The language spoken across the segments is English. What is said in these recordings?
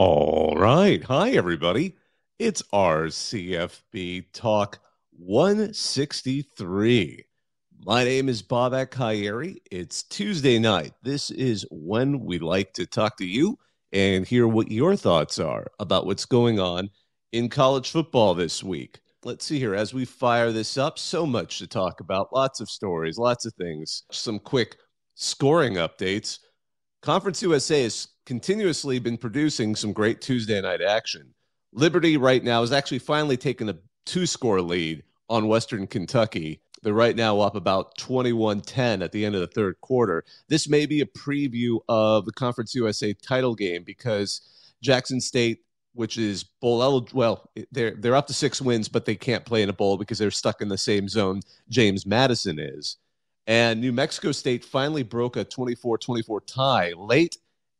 All right. Hi, everybody. It's our CFB Talk 163. My name is Bobak Ha'Eri. It's Tuesday night. This is when we like to talk to you and hear what your thoughts are about what's going on in college football this week. Let's see here. As we fire this up, so much to talk about. Lots of stories, lots of things. Some quick scoring updates. Conference USA has continuously been producing some great Tuesday night action. Liberty right now is actually finally taking a two-score lead on Western Kentucky. They're right now up about 21-10 at the end of the third quarter. This may be a preview of the Conference USA title game because Jackson State, which is bowl eligible, well, they're up to 6 wins, but they can't play in a bowl because they're stuck in the same zone James Madison is. And New Mexico State finally broke a 24-24 tie late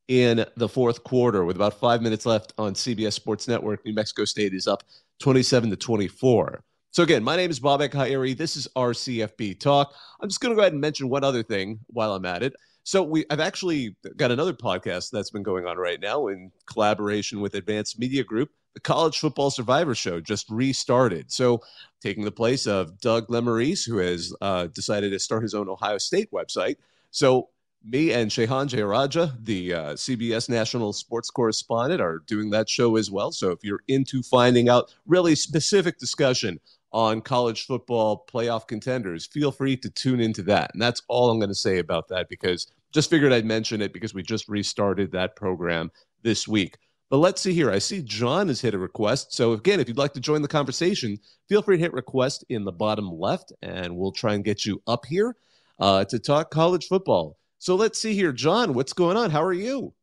in the fourth quarter with about 5 minutes left on CBS Sports Network. New Mexico State is up 27-24. So again, my name is Bobak Ha'Eri. This is our CFB Talk. I'm just going to go ahead and mention one other thing while I'm at it. So I've actually got another podcast that's been going on right now in collaboration with Advanced Media Group. The College Football Survivor Show just restarted. So taking the place of Doug Lemarese, who has decided to start his own Ohio State website. So me and Shehan Jayaraja, the CBS national sports correspondent, are doing that show as well. So if you're into finding out really specific discussion on college football playoff contenders, feel free to tune into that. And that's all I'm going to say about that, because just figured I'd mention it because we just restarted that program this week. But let's see here. I see John has hit a request. So again, if you'd like to join the conversation, feel free to hit request in the bottom left, and we'll try and get you up here to talk college football. So let's see here. John, what's going on? How are you?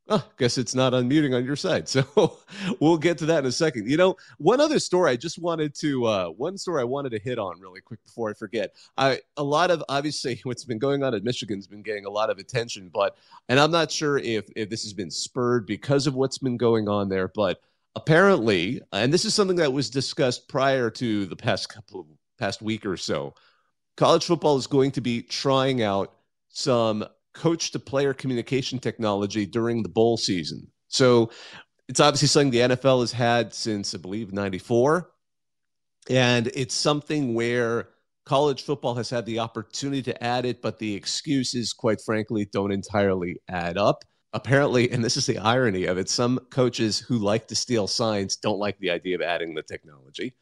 Oh, guess it's not unmuting on your side. So we'll get to that in a second. You know, one other story I just wanted to, one story I wanted to hit on really quick before I forget. A lot of, obviously, what's been going on at Michigan's been getting a lot of attention, and I'm not sure if this has been spurred because of what's been going on there, but apparently, and this is something that was discussed prior to the past week or so, college football is going to be trying out some coach-to-player communication technology during the bowl season. So it's obviously something the NFL has had since, I believe, 94. And it's something where college football has had the opportunity to add it, but the excuses, quite frankly, don't entirely add up. Apparently, and this is the irony of it, some coaches who like to steal signs don't like the idea of adding the technology.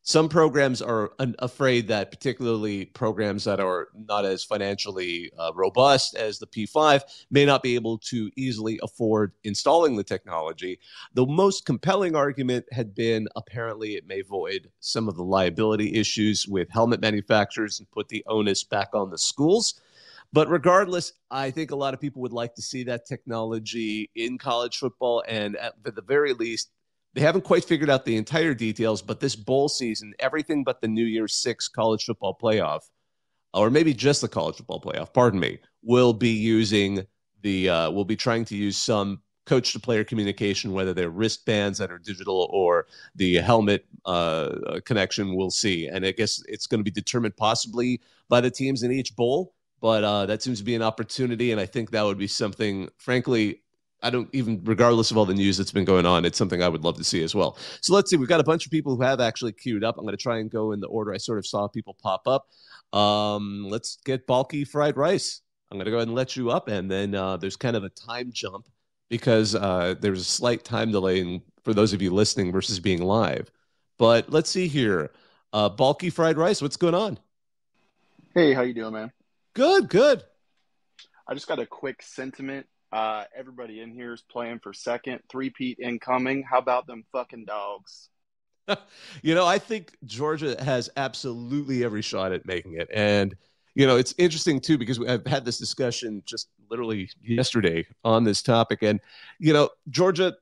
Some programs are afraid that, particularly programs that are not as financially robust as the P5, may not be able to easily afford installing the technology. The most compelling argument had been apparently it may void some of the liability issues with helmet manufacturers and put the onus back on the schools. But regardless, I think a lot of people would like to see that technology in college football, and at the very least, they haven't quite figured out the entire details, but this bowl season, everything but the New Year's Six college football playoff, or maybe just the college football playoff, pardon me, will be trying to use some coach-to-player communication, whether they're wristbands that are digital or the helmet connection, we'll see. And I guess it's going to be determined possibly by the teams in each bowl, but that seems to be an opportunity, and I think that would be something, frankly, regardless of all the news that's been going on, it's something I would love to see as well. So let's see. We've got a bunch of people who have actually queued up. I'm going to try and go in the order I sort of saw people pop up. Let's get Bulky Fried Rice. I'm going to go ahead and let you up. And then there's kind of a time jump because there's a slight time delay for those of you listening versus being live. But let's see here. Bulky Fried Rice, what's going on? Hey, how you doing, man? Good. I just got a quick sentiment. Everybody in here is playing for second, three-peat incoming. How about them fucking dogs? I think Georgia has absolutely every shot at making it. And, it's interesting, too, because I've had this discussion just literally yesterday on this topic. And, Georgia,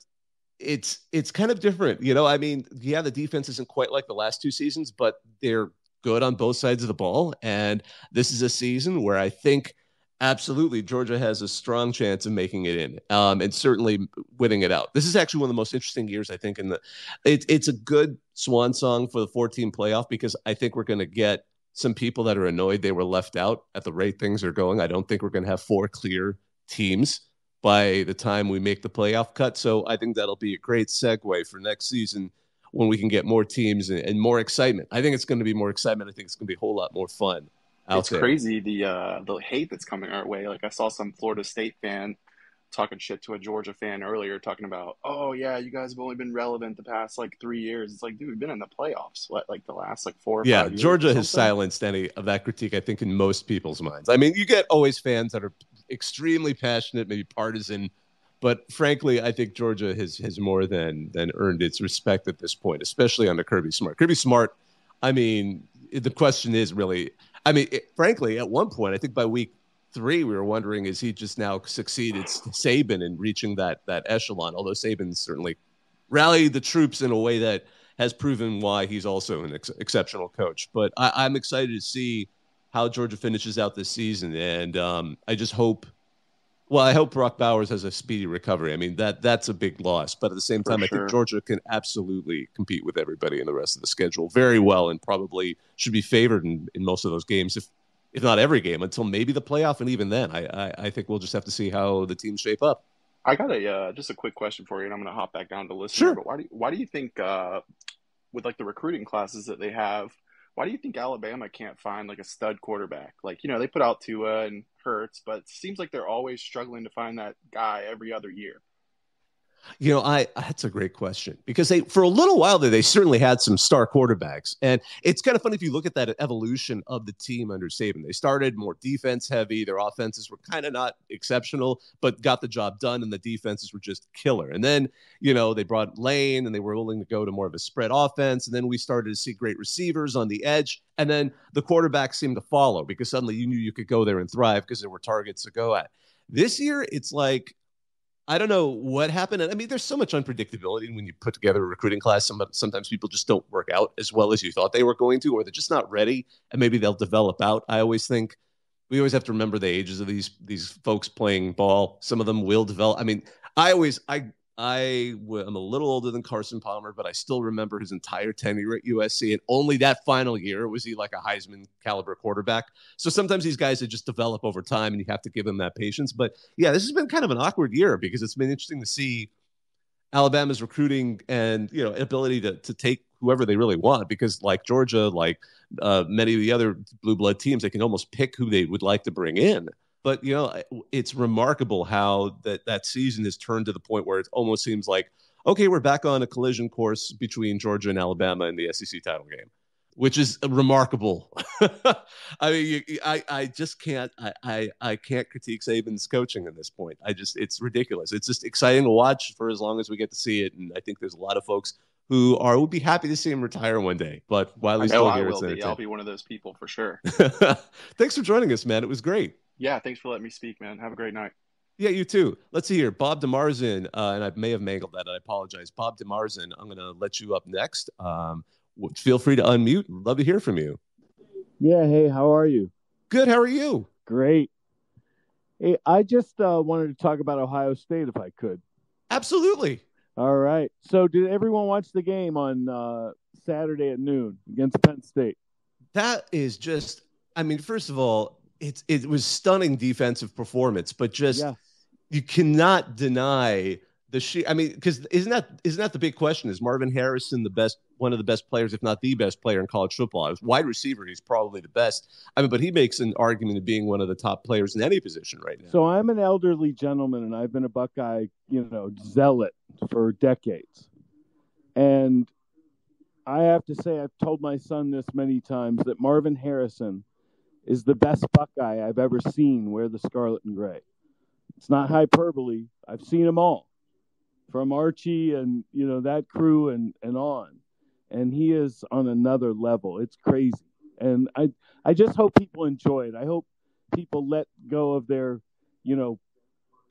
it's kind of different. The defense isn't quite like the last two seasons, but they're good on both sides of the ball. And this is a season where I think absolutely Georgia has a strong chance of making it in and certainly winning it out. This is actually one of the most interesting years, I think, it's a good swan song for the 14 playoff, because I think we're going to get some people that are annoyed they were left out at the rate things are going. I don't think we're going to have four clear teams, by the time we make the playoff cut. So I think that'll be a great segue for next season when we can get more teams and more excitement. I think it's going to be more excitement. I think it's going to be a whole lot more fun out It's there. crazy the hate that's coming our way. Like I saw some Florida State fan talking shit to a Georgia fan earlier, talking about, oh yeah, you guys have only been relevant the past like 3 years. It's like, dude, we've been in the playoffs what, like the last like 4 or 5 years or Georgia has something. silenced any of that critique, I think, in most people's minds. I mean, you get always fans that are extremely passionate, maybe partisan, but frankly, I think Georgia has more than earned its respect at this point, especially under Kirby Smart. Kirby Smart, I mean, the question is really, I mean, frankly, at one point, I think by week 3, we were wondering, is he just now succeeded Saban in reaching that echelon? Although Saban certainly rallied the troops in a way that has proven why he's also an exceptional coach. But I'm excited to see how Georgia finishes out this season, and I just hope. Well, I hope Brock Bowers has a speedy recovery. I mean, that's a big loss, but at the same For time, I think sure. Georgia can absolutely compete with everybody in the rest of the schedule very well, and probably should be favored in most of those games, if not every game, until maybe the playoff. And even then, I think we'll just have to see how the teams shape up. I got a just a quick question for you, and I'm going to hop back down to listener. Sure. But why do you think with like the recruiting classes that they have, why do you think Alabama can't find like a stud quarterback? Like, they put out Tua and Hurts, but it seems like they're always struggling to find that guy every other year. I that's a great question because they for a little while there they certainly had some star quarterbacks, and it's kind of funny if you look at that evolution of the team under Saban. They started more defense heavy. Their offenses were kind of not exceptional, but got the job done, and the defenses were just killer. And then they brought Lane, and they were willing to go to more of a spread offense. And then we started to see great receivers on the edge, and then the quarterbacks seemed to follow because suddenly you knew you could go there and thrive because there were targets to go at. This year, it's like I don't know what happened. I mean, there's so much unpredictability when you put together a recruiting class. Sometimes people just don't work out as well as you thought they were going to, or they're just not ready, and maybe they'll develop out. I always think we always have to remember the ages of these folks playing ball. Some of them will develop. I mean, I'm a little older than Carson Palmer, but I still remember his entire tenure at USC, and only that final year was he like a Heisman caliber quarterback. So sometimes these guys that just develop over time, and you have to give them that patience. But yeah, this has been kind of an awkward year because it's been interesting to see Alabama's recruiting and ability to take whoever they really want. Because like Georgia, like many of the other blue blood teams, they can almost pick who they would like to bring in. But it's remarkable how that season has turned to the point where it almost seems like, okay, we're back on a collision course between Georgia and Alabama in the SEC title game, which is remarkable. I mean, I just can't I can't critique Saban's coaching at this point. It's ridiculous. It's just exciting to watch for as long as we get to see it, and I think there's a lot of folks who would be happy to see him retire one day. But while I he's know still I here, will it's be. I'll entertaining. be one of those people for sure. Thanks for joining us, man. It was great. Yeah, thanks for letting me speak, man. Have a great night. Yeah, you too. Let's see here. Bob DeMarzin, and I may have mangled that. I apologize. Bob DeMarzin, I'm going to let you up next. Feel free to unmute. Love to hear from you. Yeah, hey, how are you? Good. How are you? Great. Hey, I just wanted to talk about Ohio State if I could. Absolutely. All right. So did everyone watch the game on Saturday at noon against Penn State? That is just, I mean, first of all, it was stunning defensive performance, but just you cannot deny I mean, because isn't that the big question? Is Marvin Harrison one of the best players, if not the best player in college football? As wide receiver, he's probably the best. I mean, but he makes an argument of being one of the top players in any position right now. So I'm an elderly gentleman, and I've been a Buckeye, zealot for decades. And I have to say, I've told my son this many times, that Marvin Harrison is the best Buckeye I've ever seen wear the scarlet and gray. It's not hyperbole. I've seen them all, from Archie and that crew and on, and he is on another level. It's crazy, and I just hope people enjoy it. I hope people let go of their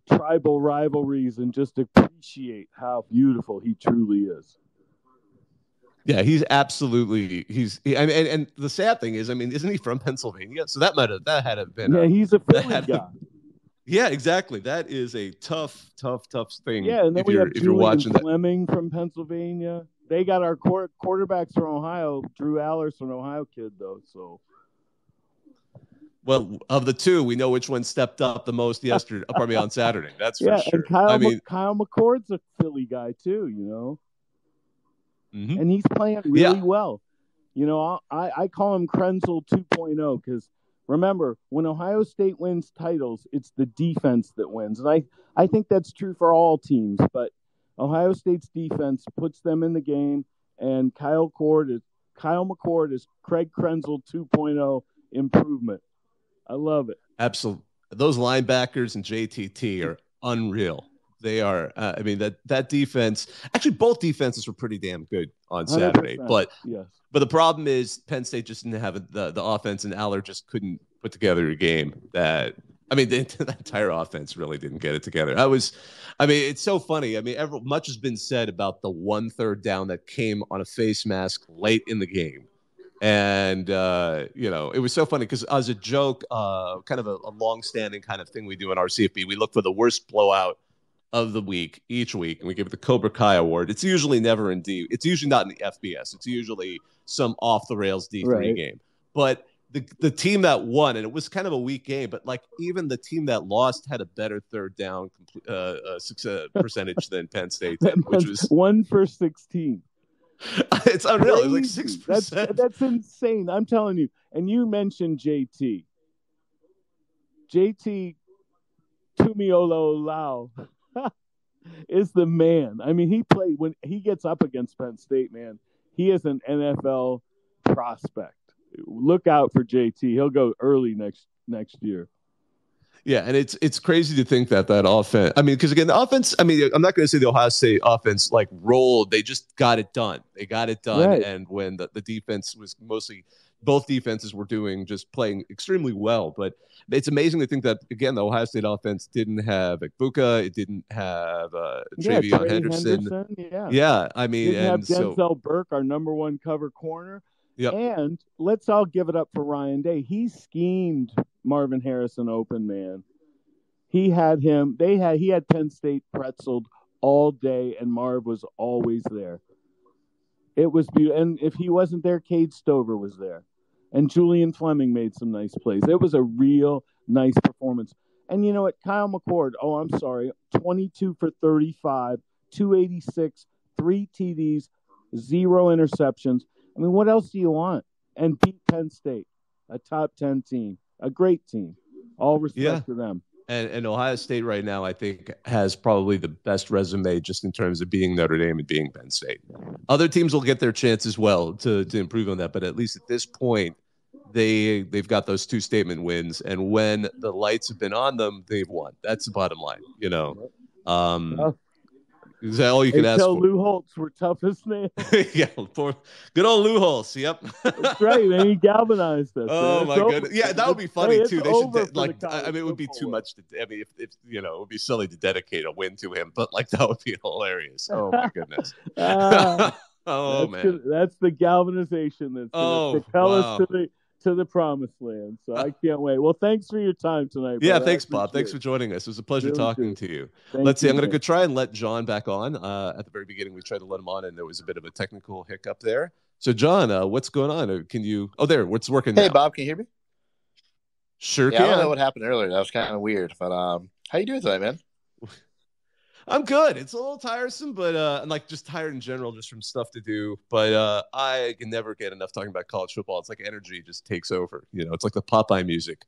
tribal rivalries and just appreciate how beautiful he truly is. Yeah, he's absolutely I mean, and the sad thing is, I mean, isn't he from Pennsylvania? So that had to been. Yeah, he's a Philly guy. Yeah, exactly. That is a tough thing. Yeah, and then we have Julian Fleming that. from Pennsylvania. They got our quarterbacks from Ohio. Drew Allers, an Ohio kid, though. So Well, of the two, we know which one stepped up the most yesterday. Pardon me, on Saturday. That's for Yeah, sure. and Kyle I mean, Kyle McCord's a Philly guy too, mm-hmm. and he's playing really well. I call him Krenzel 2.0 because remember, when Ohio State wins titles, it's the defense that wins, and I think that's true for all teams. But Ohio State's defense puts them in the game, and Kyle McCord is Craig Krenzel 2.0 improvement. I love it. Absolutely. Those linebackers and JTT are unreal. They are. I mean, that defense. Actually, both defenses were pretty damn good on Saturday. But yes. But the problem is Penn State just didn't have the offense, and Aller just couldn't put together a game that. I mean, the entire offense really didn't get it together. It's so funny. I mean, much has been said about the 1 3rd down that came on a face mask late in the game. And, it was so funny because as a joke, kind of a long-standing kind of thing we do in our CFB, we look for the worst blowout of the week each week, and we give it the Cobra Kai Award. It's usually never in D. It's usually not in the FBS. It's usually some off-the-rails D3 game. But the team that won, and it was kind of a weak game, but like even the team that lost had a better 3rd down percentage than Penn State did, which was 1 for 16. It's unreal. It's like 6%. That's insane. I'm telling you. And you mentioned JT. JT Tumiolo is the man. I mean, when he gets up against Penn State, man, he is an NFL prospect. Look out for JT. He'll go early next year. Yeah, and it's crazy to think that offense. I mean, because again, the offense. I mean, I'm not going to say the Ohio State offense like rolled. They just got it done. They got it done. Right. And when the defense was mostly, both defenses were playing extremely well. But it's amazing to think that again, the Ohio State offense didn't have Ekbuka. It didn't have Travion Henderson. Yeah. I mean, didn't have Denzel Burke, our number 1 cover corner. Yep. And let's all give it up for Ryan Day. He schemed Marvin Harrison open, man. He had Penn State pretzeled all day, and Marv was always there. It was beautiful. And if he wasn't there, Cade Stover was there. And Julian Fleming made some nice plays. It was a real nice performance. And you know what? Kyle McCord, 22 for 35, 286, 3 TDs, 0 interceptions. I mean, what else do you want? And beat Penn State, a top 10 team, a great team. All respect to them. And Ohio State right now, I think, has probably the best resume just in terms of being Notre Dame and being Penn State. Other teams will get their chance as well to improve on that, but at least at this point, they've got those 2 statement wins, and when the lights have been on them, they've won. That's the bottom line, Is that all you can ask for? Lou Holtz were tough as nails. Yeah, good old Lou Holtz. Yep, that's right, man. He galvanized us. Oh my goodness, yeah, that would be funny too. They should it would be too much to. I mean, if it would be silly to dedicate a win to him, but that would be hilarious. Oh my goodness. Man, that's the galvanization that's going to propel us to the promised land. So I can't wait. Well, thanks for your time tonight. Yeah, thanks, Bob. Thanks for joining us. It was a pleasure talking to you. Let's see. I'm going to try and let John back on. At the very beginning, we tried to let him on, and there was a bit of a technical hiccup there. So, John, what's going on? Can you? Oh, there. What's working now? Hey, Bob, can you hear me? Sure can. I don't know what happened earlier. That was kind of weird. But how you doing today, man? I'm good. It's a little tiresome, but I'm just tired in general, just from stuff to do. But I can never get enough talking about college football. It's like energy just takes over. It's like the Popeye music,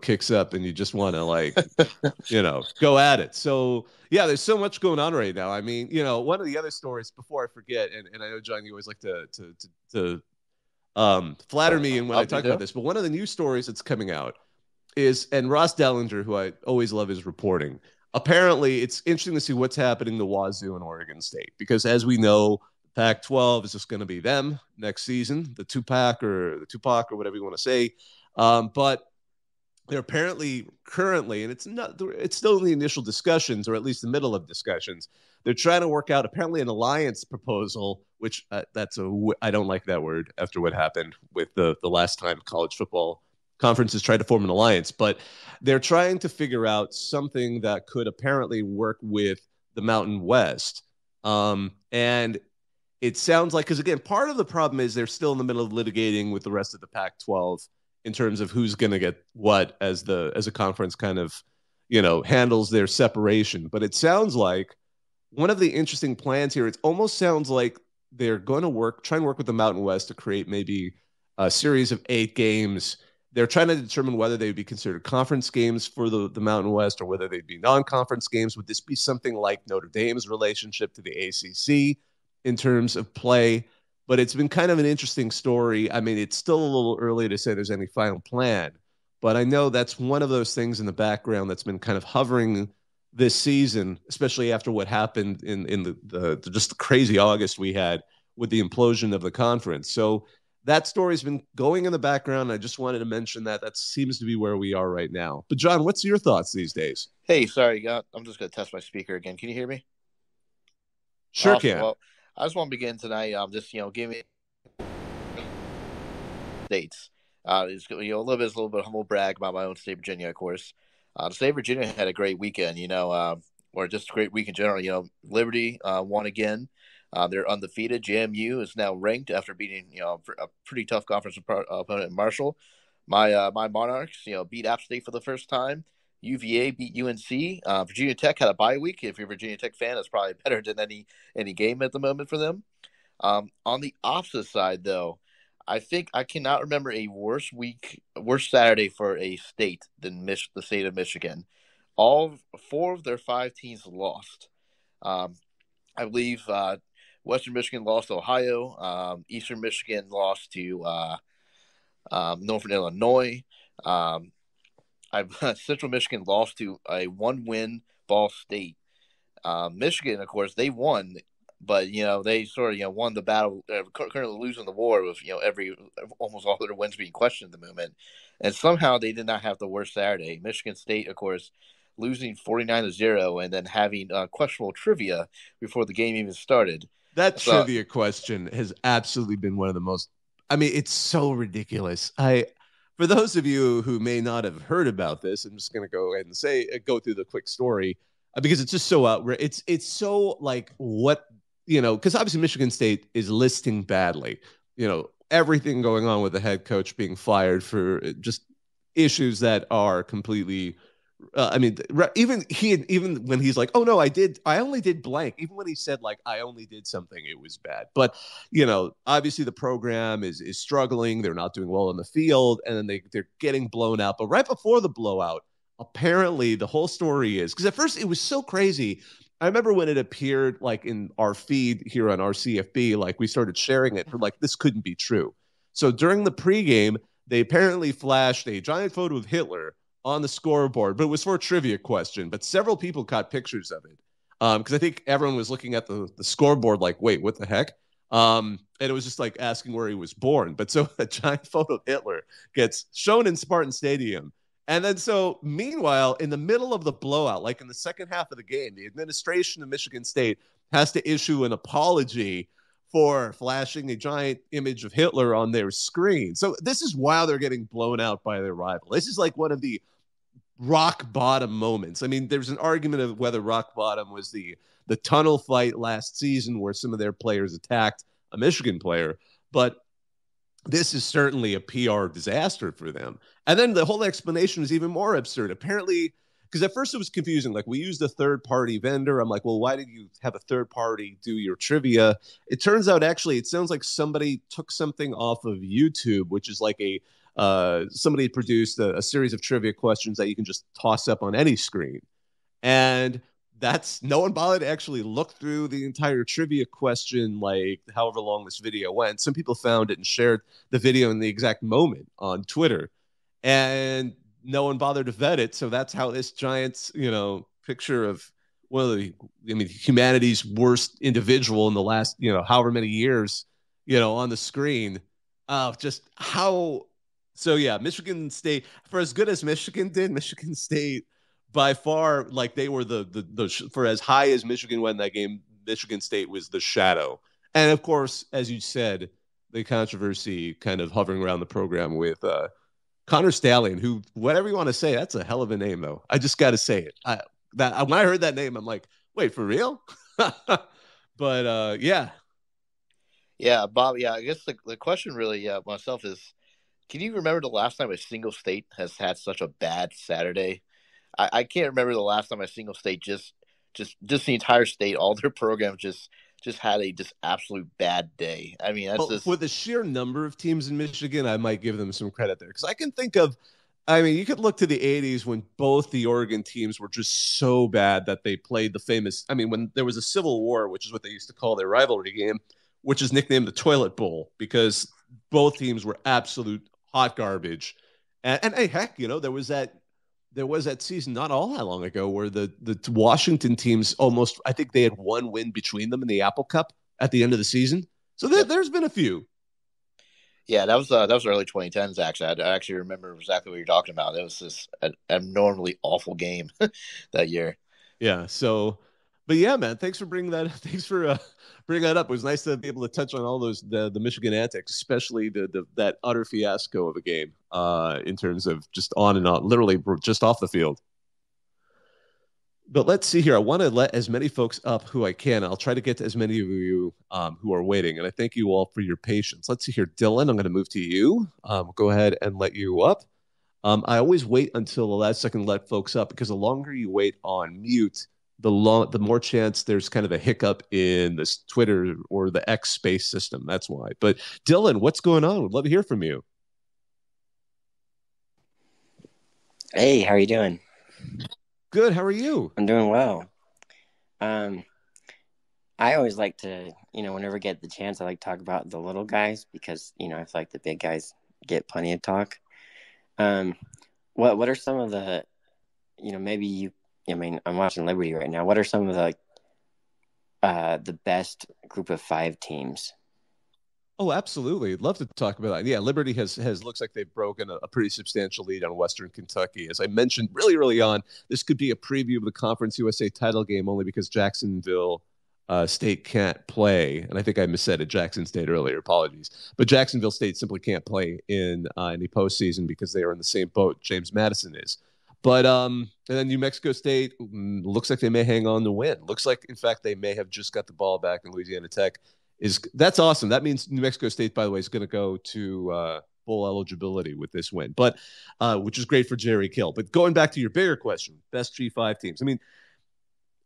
kicks up, and you just want to go at it. So yeah, there's so much going on right now. I mean, one of the other stories before I forget, and I know John, you always like to flatter me when I talk about this, but one of the news stories that's coming out is, and Ross Dellinger, who I always love his reporting. Apparently, it's interesting to see what's happening to Wazoo and Oregon State, because as we know, Pac-12 is just going to be them next season, the Tupac or whatever you want to say. But they're apparently currently, and it's still in the initial discussions, or at least the middle of discussions. They're trying to work out apparently an alliance proposal, which I don't like that word after what happened with the last time college football conferences tried to form an alliance, but they're trying to figure out something that could apparently work with the Mountain West. And it sounds like, because again, part of the problem is they're still in the middle of litigating with the rest of the Pac-12 in terms of who's going to get what as a conference kind of, handles their separation. But it sounds like one of the interesting plans here, it almost sounds like they're going to try and work with the Mountain West to create maybe a series of 8 games. They're trying to determine whether they would be considered conference games for the Mountain West or whether they'd be non-conference games. Would this be something like Notre Dame's relationship to the ACC in terms of play? But it's been kind of an interesting story. I mean, it's still a little early to say there's any final plan, but I know that's one of those things in the background that's been kind of hovering this season, especially after what happened in the just the crazy August we had with the implosion of the conference. So that story's been going in the background. I just wanted to mention that seems to be where we are right now. But John, what's your thoughts these days? Hey, sorry, I'm just going to test my speaker again. Can you hear me? Sure awesome. Can. Well, I just want to begin tonight. Just give me states. It's a little bit of humble brag about my own state, Virginia, of course. The state of Virginia had a great weekend, or just a great week in general. Liberty won again. They're undefeated. JMU is now ranked after beating a pretty tough conference opponent in Marshall. My Monarchs beat App State for the first time. UVA beat UNC. Virginia Tech had a bye week. If you're a Virginia Tech fan, it's probably better than any game at the moment for them. On the opposite side, though, I think I cannot remember a worse Saturday for a state than the state of Michigan. All 4 of their 5 teams lost. I believe Western Michigan lost to Ohio. Eastern Michigan lost to Northern Illinois. Central Michigan lost to a 1-win Ball State. Michigan, of course, they won, but they sort of won the battle. Currently losing the war with almost all their wins being questioned at the moment, and somehow they did not have the worst Saturday. Michigan State, of course, losing 49-0, and then having questionable trivia before the game even started. That trivia question has absolutely been one of the most. I mean, it's so ridiculous. For those of you who may not have heard about this, I'm just going to go ahead and go through the quick story because it's just so outrageous. It's so like what, because obviously Michigan State is listing badly, everything going on with the head coach being fired for just issues that are completely even when he's like, oh no, I only did blank. Even when he said like, I only did something, it was bad. But obviously the program is struggling. They're not doing well in the field, and then they're getting blown out. But right before the blowout, apparently the whole story is because at first it was so crazy. I remember when it appeared like in our feed here on our CFB, like we started sharing it for like this couldn't be true. So during the pregame, they apparently flashed a giant photo of Hitler on the scoreboard, but it was for a trivia question. But several people caught pictures of it because I think everyone was looking at the scoreboard like, wait, what the heck? And it was just like asking where he was born. But so a giant photo of Hitler gets shown in Spartan Stadium. And then so meanwhile, in the middle of the blowout, like in the second half of the game, the administration of Michigan State has to issue an apology for flashing a giant image of Hitler on their screen. So this is while they're getting blown out by their rival. This is like one of the rock bottom moments. I mean, there's an argument of whether rock bottom was the tunnel fight last season where some of their players attacked a Michigan player, but this is certainly a PR disaster for them. And then the whole explanation was even more absurd. Apparently, because at first it was confusing. Like, we used a third-party vendor. I'm like, well, why did you have a third party do your trivia? It turns out, actually, it sounds like somebody took something off of YouTube, which is like somebody produced a series of trivia questions that you can just toss up on any screen. And no one bothered to actually look through the entire trivia question, like however long this video went. Some people found it and shared the video in the exact moment on Twitter, and no one bothered to vet it. So that's how this giant, picture of one of humanity's worst individual in the last, however many years, on the screen. Just how. So yeah, Michigan State, for as good as Michigan did, Michigan State by far, like they were for as high as Michigan went in that game, Michigan State was the shadow. And of course, as you said, the controversy kind of hovering around the program with Connor Stallion, who, whatever you want to say, that's a hell of a name, though. I just got to say it. When I heard that name, I'm like, wait, for real? But yeah. Yeah, Bob. Yeah, I guess the question really, myself is, Can you remember the last time a single state has had such a bad Saturday? I can't remember the last time a single state just the entire state, all their programs just had a just absolute bad day. I mean, that's Well, for just the sheer number of teams in Michigan, I might give them some credit there because I can think of. I mean, you could look to the '80s when both the Oregon teams were just so bad that they played the famous. I mean, when there was a Civil War, which is what they used to call their rivalry game, which is nicknamed the Toilet Bowl because both teams were absolute hot garbage. And hey, heck, there was that season not all that long ago where the Washington teams almost. I think they had one win between them in the Apple Cup at the end of the season. So yep. there's been a few. Yeah, that was early 2010s. Actually, I actually remember exactly what you're talking about. It was just an abnormally awful game that year. Yeah. So, but yeah, man, thanks for bringing that. Thanks for bringing that up. It was nice to be able to touch on all those the Michigan antics, especially the that utter fiasco of a game in terms of just on and on, literally just off the field. But let's see here. I want to let as many folks up who I can. I'll try to get to as many of you who are waiting. And I thank you all for your patience. Let's see here. Dylan, I'm going to move to you. Go ahead and let you up. I always wait until the last second to let folks up because the longer you wait on mute, the more chance there's kind of a hiccup in this Twitter or the X space system. That's why. But Dylan, what's going on? Would love to hear from you. Hey, how are you doing? Good. How are you? I'm doing well. I always like to, whenever I get the chance, I like to talk about the little guys because, I feel like the big guys get plenty of talk. What are some of the, I'm watching Liberty right now. What are some of the best group of 5 teams? Oh, absolutely. I'd love to talk about that. Yeah, Liberty has looks like they've broken a pretty substantial lead on Western Kentucky. As I mentioned really early on, this could be a preview of the Conference USA title game only because Jacksonville State can't play. And I think I missaid it, Jackson State earlier. Apologies. But Jacksonville State simply can't play in any postseason because they are in the same boat James Madison is. But and then New Mexico State looks like they may hang on to win. Looks like, in fact, they may have just got the ball back in Louisiana Tech. That's awesome. That means New Mexico State, by the way, is going to go to bowl eligibility with this win, but which is great for Jerry Kill. But going back to your bigger question, best G5 teams. I mean,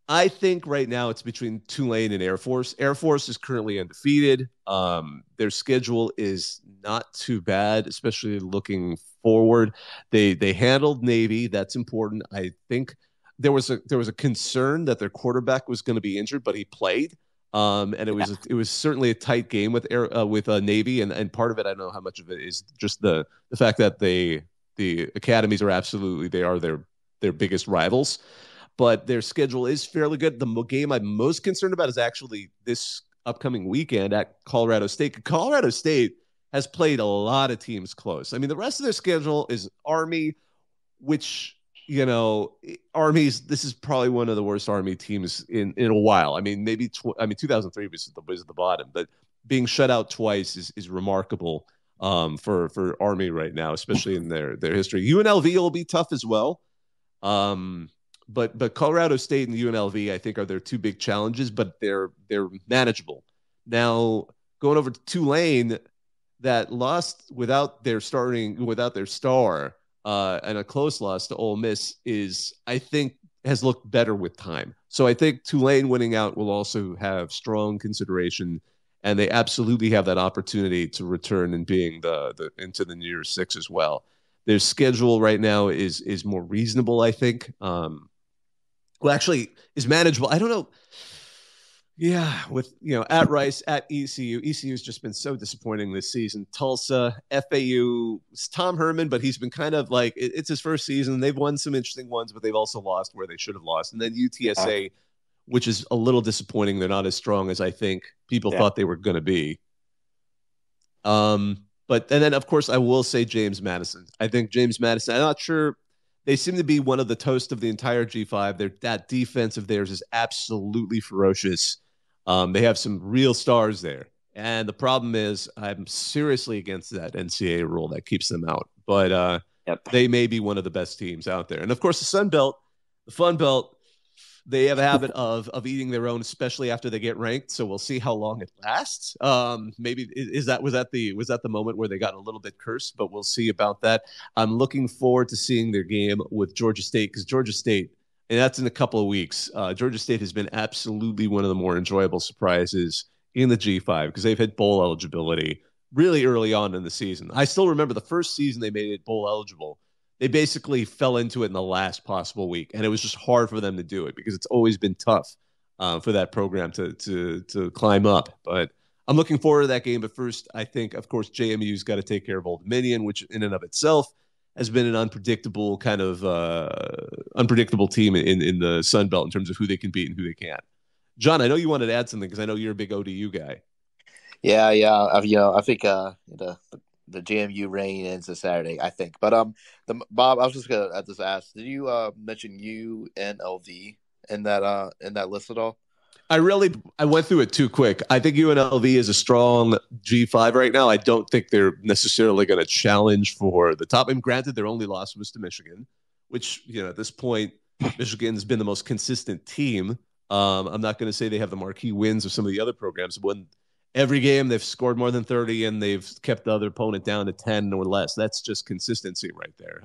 I think right now it's between Tulane and Air Force. Air Force is currently undefeated. Their schedule is not too bad, especially looking forward. They handled Navy. That's important. I think there was a concern that their quarterback was going to be injured, but he played. And it was certainly a tight game with Navy, and part of it, I don't know how much of it is just the fact that the academies are their biggest rivals, but their schedule is fairly good. The game I'm most concerned about is actually this upcoming weekend at Colorado State. Colorado State has played a lot of teams close. I mean, the rest of their schedule is Army, which Army's. This is probably one of the worst Army teams in a while. I mean, 2003 was at the bottom, but being shut out twice is remarkable for Army right now, especially in their history. UNLV will be tough as well, but Colorado State and UNLV I think are their two big challenges, but they're manageable. Now going over to Tulane, that lost without their star. And a close loss to Ole Miss I think, has looked better with time. So I think Tulane winning out will also have strong consideration, and they absolutely have that opportunity to return and being the into the New Year's Six as well. Their schedule right now is more reasonable, I think. Actually, is manageable. I don't know. Yeah, with at Rice, at ECU. ECU's just been so disappointing this season. Tulsa, FAU, it's Tom Herman, but he's been kind of like it's his first season. They've won some interesting ones, but they've also lost where they should have lost. And then UTSA, which is a little disappointing. They're not as strong as I think people thought they were going to be. And then of course I will say James Madison. I think James Madison. I'm not sure. They seem to be one of the toast of the entire G5. That defense of theirs is absolutely ferocious. They have some real stars there. And the problem is I'm seriously against that NCAA rule that keeps them out. But they may be one of the best teams out there. And, of course, the Sun Belt, the Fun Belt, They have a habit of eating their own, especially after they get ranked. So we'll see how long it lasts. Maybe was that the moment where they got a little bit cursed, but we'll see about that. I'm looking forward to seeing their game with Georgia State, because Georgia State, and that's in a couple of weeks. Georgia State has been absolutely one of the more enjoyable surprises in the G5 because they've had bowl eligibility really early on in the season. I still remember the first season they made it bowl eligible. They basically fell into it in the last possible week, and it was just hard for them to do it because it's always been tough for that program to climb up. But I'm looking forward to that game. But first, I think, of course, JMU's got to take care of Old Dominion, which in and of itself has been an unpredictable team in the Sun Belt in terms of who they can beat and who they can't. John, I know you wanted to add something because I know you're a big ODU guy. Yeah. I think the JMU reign ends this Saturday, I think. But Bob, I was just gonna just ask, did you mention UNLV in that list at all? I went through it too quick. I think UNLV is a strong G5 right now. I don't think they're necessarily going to challenge for the top. And granted, their only loss was to Michigan, which, at this point, Michigan's been the most consistent team. I'm not going to say they have the marquee wins of some of the other programs. When every game they've scored more than 30 and they've kept the other opponent down to 10 or less. That's just consistency right there.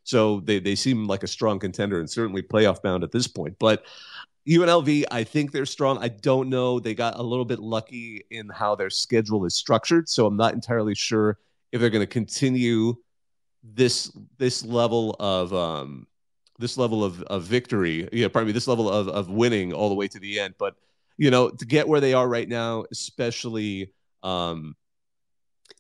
So they seem like a strong contender and certainly playoff bound at this point. But UNLV, I think they're strong. I don't know. They got a little bit lucky in how their schedule is structured, so I'm not entirely sure if they're going to continue this level of victory. This level of winning all the way to the end. But to get where they are right now, especially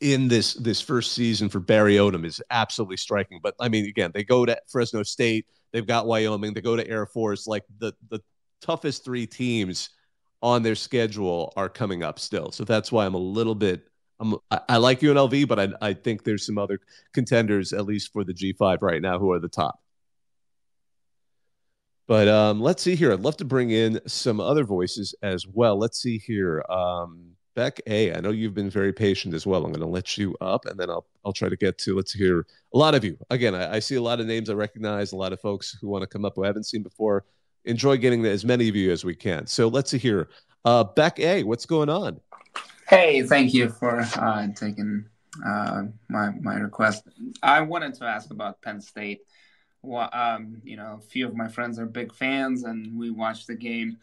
in this first season for Barry Odom, is absolutely striking. But I mean, again, they go to Fresno State, they've got Wyoming, they go to Air Force. Like the toughest three teams on their schedule are coming up still. So that's why I'm a little bit. I like UNLV, but I think there's some other contenders, at least for the G5 right now, who are the top. But let's see here. I'd love to bring in some other voices as well. Let's see here. Beck A, I know you've been very patient as well. I'm going to let you up, and then I'll try to get to. Let's hear a lot of you. Again, I see a lot of names I recognize, a lot of folks who want to come up who I haven't seen before. Enjoy getting as many of you as we can. So let's see here. Beck A, what's going on? Hey, thank you for taking my request. I wanted to ask about Penn State. Well, a few of my friends are big fans, and we watched the game.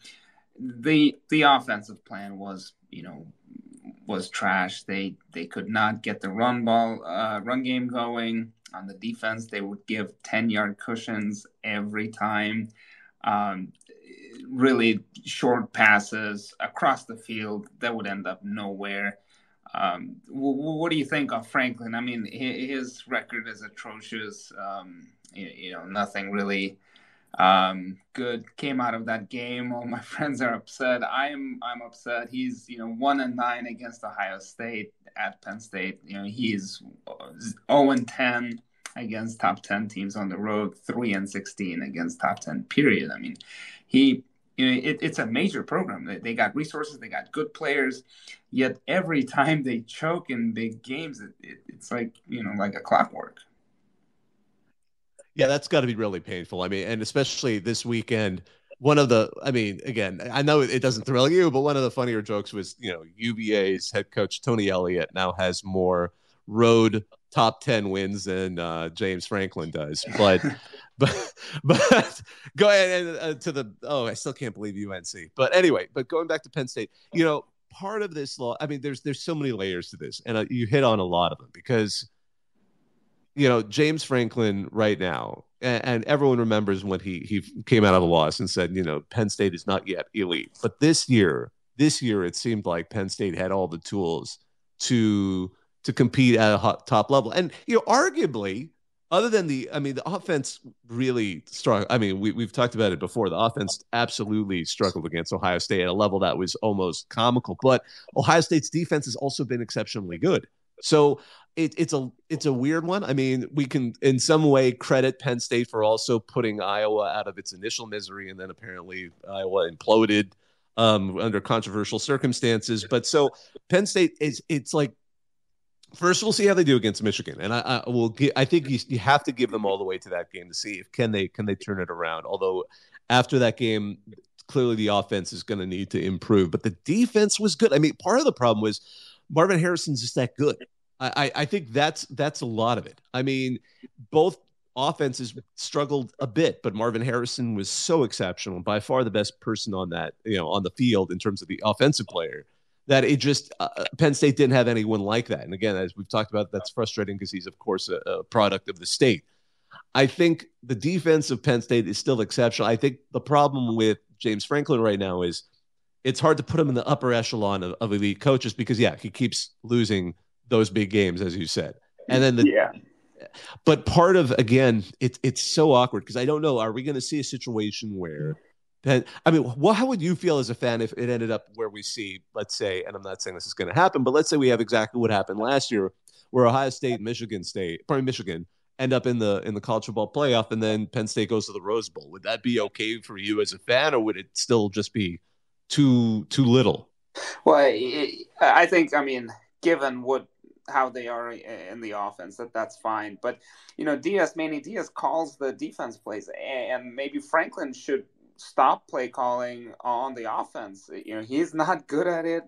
The offensive plan was trash. They could not get the run game going. On the defense, they would give 10-yard cushions every time. Really short passes across the field that would end up nowhere. What do you think of Franklin? I mean, his record is atrocious. Nothing really good came out of that game. All my friends are upset. I'm upset. He's 1-9 against Ohio State at Penn State. He's 0-10 against top 10 teams on the road, 3-16 against top 10. Period. I mean, it's a major program. They got resources, they got good players, yet every time they choke in big games, it's like a clockwork. Yeah, that's got to be really painful. I mean, and especially this weekend, again, I know it doesn't thrill you, but one of the funnier jokes was, UVA's head coach, Tony Elliott, now has more road top 10 wins than James Franklin does. But go ahead and I still can't believe UNC. But anyway, going back to Penn State, part of this law, I mean, there's so many layers to this, and you hit on a lot of them because James Franklin right now, and everyone remembers when he came out of a loss and said, Penn State is not yet elite. But this year, it seemed like Penn State had all the tools to compete at a top level. And, arguably, other than the offense really struggled. I mean, we've talked about it before. The offense absolutely struggled against Ohio State at a level that was almost comical. But Ohio State's defense has also been exceptionally good. So it's a weird one. I mean, we can in some way credit Penn State for also putting Iowa out of its initial misery, and then apparently Iowa imploded under controversial circumstances. But so Penn State it's like, first we'll see how they do against Michigan, and I think you have to give them all the way to that game to see if can they turn it around. Although after that game, clearly the offense is going to need to improve. But the defense was good. I mean, part of the problem was Marvin Harrison's just that good. I think that's a lot of it. I mean, both offenses struggled a bit, but Marvin Harrison was so exceptional, by far the best person on that, on the field in terms of the offensive player, that it just Penn State didn't have anyone like that. And again, as we've talked about, that's frustrating because he's, of course, a product of the state. I think the defense of Penn State is still exceptional. I think the problem with James Franklin right now is it's hard to put him in the upper echelon of elite coaches because, he keeps losing those big games, as you said. And then but part of, again, it's so awkward because I don't know, are we going to see a situation where how would you feel as a fan if it ended up where we see, let's say, and I'm not saying this is going to happen, but let's say we have exactly what happened last year where Ohio State, Michigan end up in the college football playoff, and then Penn State goes to the Rose Bowl. Would that be okay for you as a fan, or would it still just be too little? Well, I think, given how they are in the offense, that's fine. But Manny Diaz calls the defense plays, and maybe Franklin should stop play calling on the offense. He's not good at it.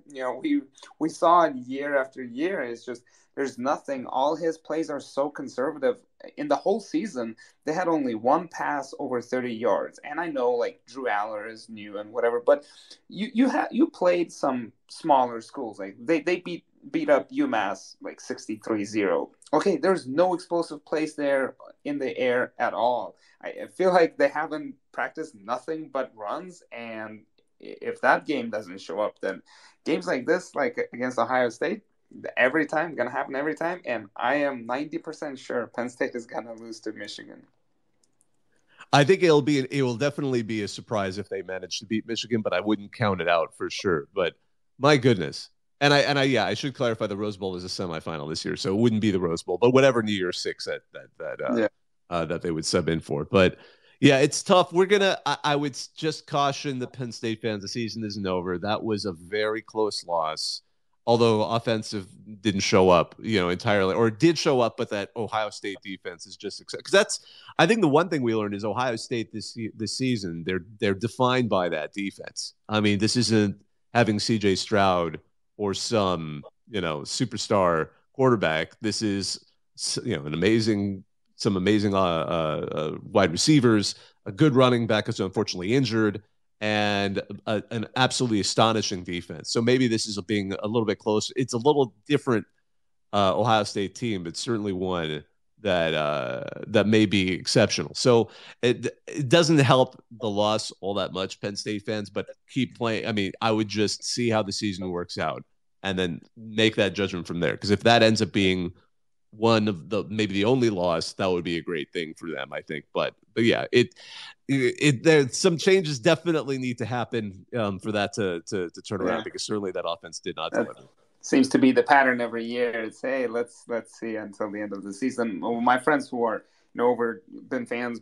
We saw it year after year. It's just there's nothing. All his plays are so conservative. In the whole season, they had only one pass over 30 yards. And I know, like, Drew Aller is new and whatever, but you played some smaller schools. Like they beat up UMass like 63-0. Okay, there's no explosive plays there in the air at all. I feel like they haven't practiced nothing but runs, and if that game doesn't show up, then games like this, like against Ohio State, gonna happen every time, and I am 90% sure Penn State is gonna lose to Michigan. I think it will definitely be a surprise if they manage to beat Michigan, but I wouldn't count it out for sure. But my goodness. And I should clarify, the Rose Bowl is a semifinal this year, so it wouldn't be the Rose Bowl, but whatever New Year's 6 that they would sub in for. But yeah, it's tough. I would just caution the Penn State fans. The season isn't over. That was a very close loss, although offensive didn't show up, entirely, or did show up, but that Ohio State defense is just, because I think the one thing we learned is Ohio State this season, they're defined by that defense. I mean, this isn't having C.J. Stroud or some, superstar quarterback. This is, some amazing wide receivers, a good running back who's unfortunately injured, and an absolutely astonishing defense. So maybe this is being a little bit closer. It's a little different Ohio State team, but certainly one that may be exceptional. So it doesn't help the loss all that much, Penn State fans, but keep playing. I mean, I would just see how the season works out and then make that judgment from there. Because if that ends up being one of maybe the only loss, that would be a great thing for them, I think. But yeah, there's some changes definitely need to happen for that to turn around, because certainly that offense did not deliver. Seems to be the pattern every year. It's, hey, let's see until the end of the season. Well, my friends who are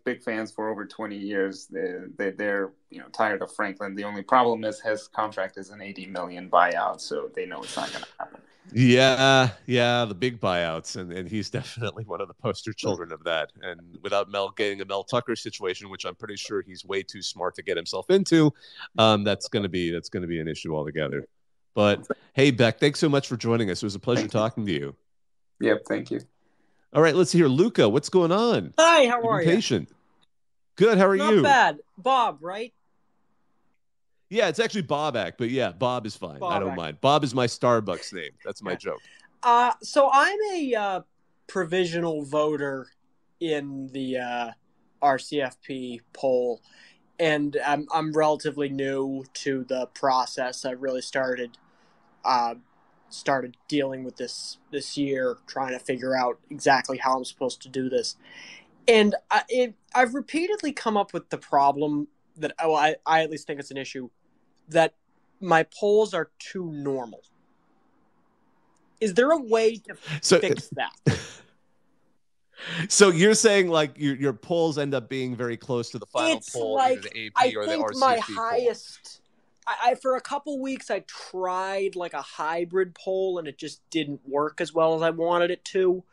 big fans for over 20 years, they're tired of Franklin. The only problem is his contract is an $80 million buyout, so they know it's not going to happen. Yeah, the big buyouts, and he's definitely one of the poster children of that. And without Mel getting a Mel Tucker situation, which I'm pretty sure he's way too smart to get himself into, that's going to be an issue altogether. But hey, Beck, thanks so much for joining us. It was a pleasure talking to you. Yep, thank you. All right, let's hear Luca. What's going on? Hi, how are you? Patient. Good. How are you? Not bad. Bob, right? Yeah, it's actually Bobak, but yeah, Bob is fine. Bobak. I don't mind. Bob is my Starbucks name. That's my joke. So I'm a provisional voter in the RCFP poll, and I'm relatively new to the process. I really started dealing with this year, trying to figure out exactly how I'm supposed to do this. And I've repeatedly come up with the problem that I at least think it's an issue, that my polls are too normal. Is there a way to fix that? So you're saying like your polls end up being very close to the final poll, like, either the AP or the RCFP I think my highest. For a couple weeks I tried like a hybrid poll and it just didn't work as well as I wanted it to.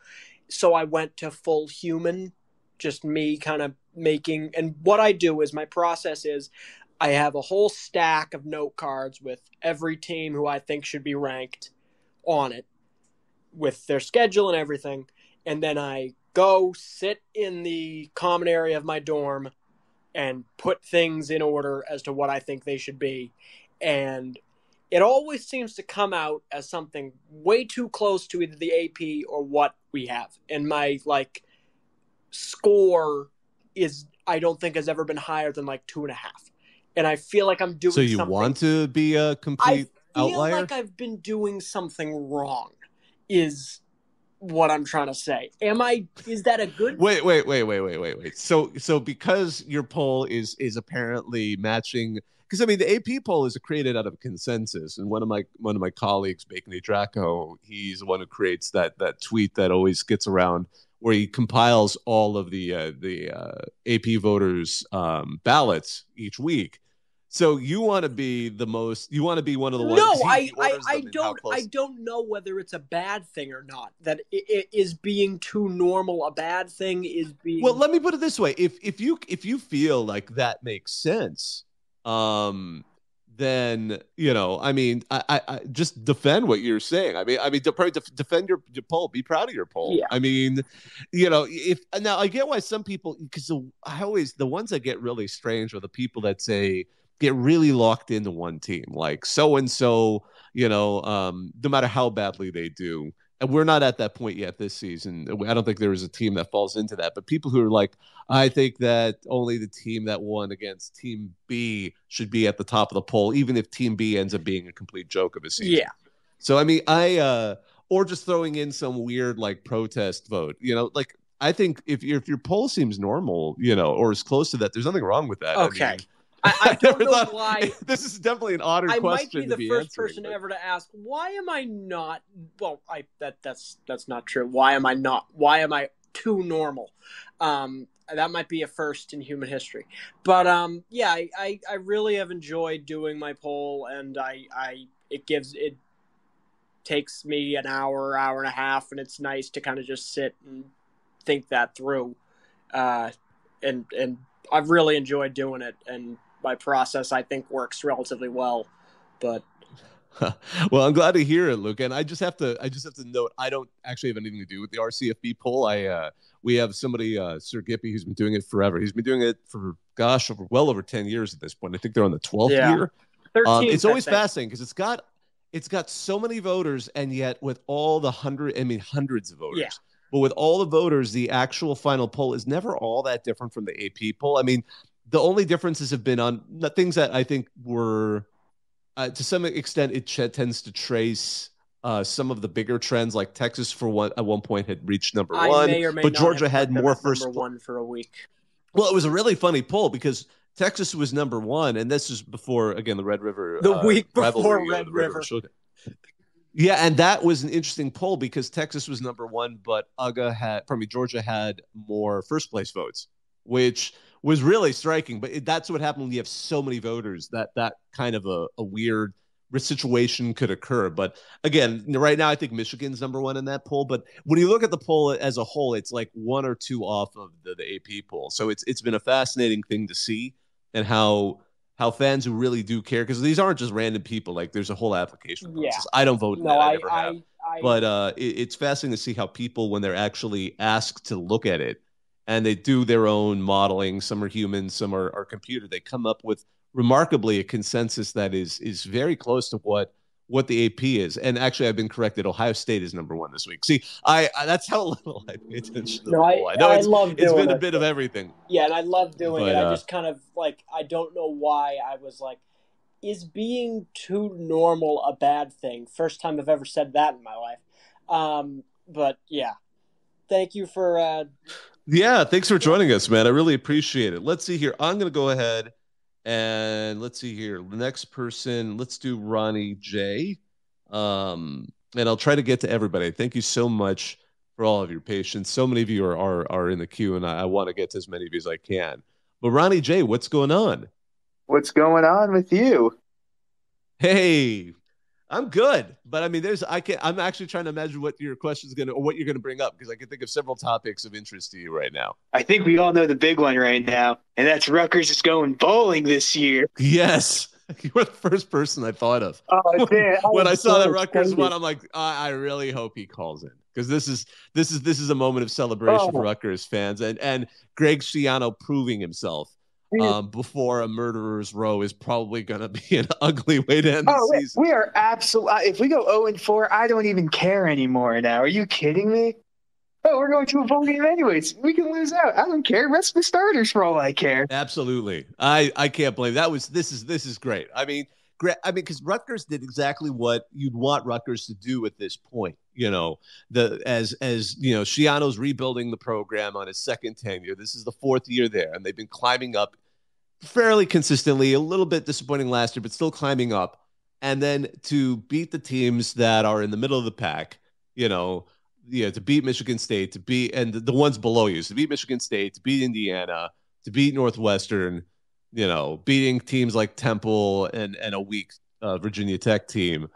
So I went to full human, just me kind of making, and what I do is my process is I have a whole stack of note cards with every team who I think should be ranked on it, with their schedule and everything, and then I go sit in the common area of my dorm and put things in order as to what I think they should be. And it always seems to come out as something way too close to either the AP or what we have. And my score is, I don't think, has ever been higher than 2.5. And I feel like I'm doing something. So you want to be a complete outlier? I feel like I've been doing something wrong, is what I'm trying to say. Is that a good? Wait. So because your poll is apparently matching, because I mean the AP poll is created out of consensus, and one of my colleagues, Bacon A. Draco, he's the one who creates that tweet that always gets around, where he compiles all of the AP voters ballots each week. So you want to be you want to be one of the ones. No, I don't know whether it's a bad thing or not. That it is being too normal a bad thing? Is being, well, let me put it this way: if you feel like that makes sense, then I mean, I just defend what you're saying. I mean, defend your poll. Be proud of your poll. Yeah. I mean, if now I get why some people, because the ones that get really strange are the people that say, get really locked into one team, like so and so, no matter how badly they do. And we're not at that point yet this season. I don't think there is a team that falls into that. But people who are like, I think that only the team that won against Team B should be at the top of the poll, even if Team B ends up being a complete joke of a season. Yeah. So I mean, or just throwing in some weird protest vote. I think if your poll seems normal, or as close to that, there's nothing wrong with that. Okay. I mean, I don't know why. This is definitely an odder I question. might be the first person ever to ask, why am I not? Well, that's not true. Why am I not? Why am I too normal? That might be a first in human history. But yeah, I really have enjoyed doing my poll, and it takes me an hour and a half, and it's nice to kind of just sit and think that through. And I've really enjoyed doing it, and my process, I think, works relatively well. But well, I'm glad to hear it, Luke. And I just have to note, I don't actually have anything to do with the RCFB poll. We have somebody, Sir Gippy, who's been doing it forever. He's been doing it for well over 10 years at this point. I think they're on the 12th year. 13, it's always fascinating because it's got so many voters, and yet with all the hundreds of voters. Yeah. But with all the voters, the actual final poll is never all that different from the AP poll. I mean, the only differences have been on the things that I think were, to some extent, it tends to trace some of the bigger trends, like Texas at one point had reached number one, but Georgia had more first number one for a week. Well, it was a really funny poll because Texas was number one, and this is before, again, the Red River. The week before rivalry, Red River. Yeah, and that was an interesting poll because Texas was number one, but Georgia had more first place votes, which was really striking. But that's what happened when you have so many voters, that kind of a weird situation could occur. But again, right now I think Michigan's number one in that poll. But when you look at the poll as a whole, it's like one or two off of the AP poll. So it's been a fascinating thing to see, and how fans who really do care, because these aren't just random people. Like, there's a whole application process. Yeah. I don't vote in that. I never have. But it's fascinating to see how people, when they're actually asked to look at it, and they do their own modeling, some are human, some are computer, they come up with remarkably a consensus that is very close to what the AP is. And actually, I've been corrected. Ohio State is number one this week. See, I that's how little I pay attention to the poll. I know it's been a bit of everything. Yeah, and I love doing it. I just kind of I don't know why I was like, is being too normal a bad thing? First time I've ever said that in my life. But yeah, thank you for. Yeah, thanks for joining us, man. I really appreciate it. Let's see here. I'm going to go ahead. And let's see here. The next person, let's do Ronnie J. And I'll try to get to everybody. Thank you so much for all of your patience. So many of you are in the queue, and I want to get to as many of you as I can. But Ronnie J, what's going on? What's going on with you? Hey, I'm good, but I mean, I'm actually trying to imagine what your question is going to, or what you're going to bring up, because I can think of several topics of interest to you right now. I think we all know the big one right now, and that's Rutgers is going bowling this year. Yes. You were the first person I thought of. Oh, man, when I saw so that Rutgers excited. won, I'm like, I really hope he calls in, because this is a moment of celebration for Rutgers fans, and Greg Schiano proving himself before a murderer's row is probably going to be an ugly way to end the season. We are absolutely. If we go 0-4, I don't even care anymore now. Are you kidding me? Oh, we're going to a bowl game anyways. We can lose out. I don't care. Rest the starters for all I care. Absolutely. I can't believe that this is great. I mean, because Rutgers did exactly what you'd want Rutgers to do at this point. You know, as you know, Schiano's rebuilding the program on his second tenure. This is the fourth year there, and they've been climbing up fairly consistently. A little bit disappointing last year, but still climbing up. And then to beat the teams that are in the middle of the pack, to beat Michigan State, and the ones below you, so to beat Michigan State, to beat Indiana, to beat Northwestern, beating teams like Temple and a weak Virginia Tech team.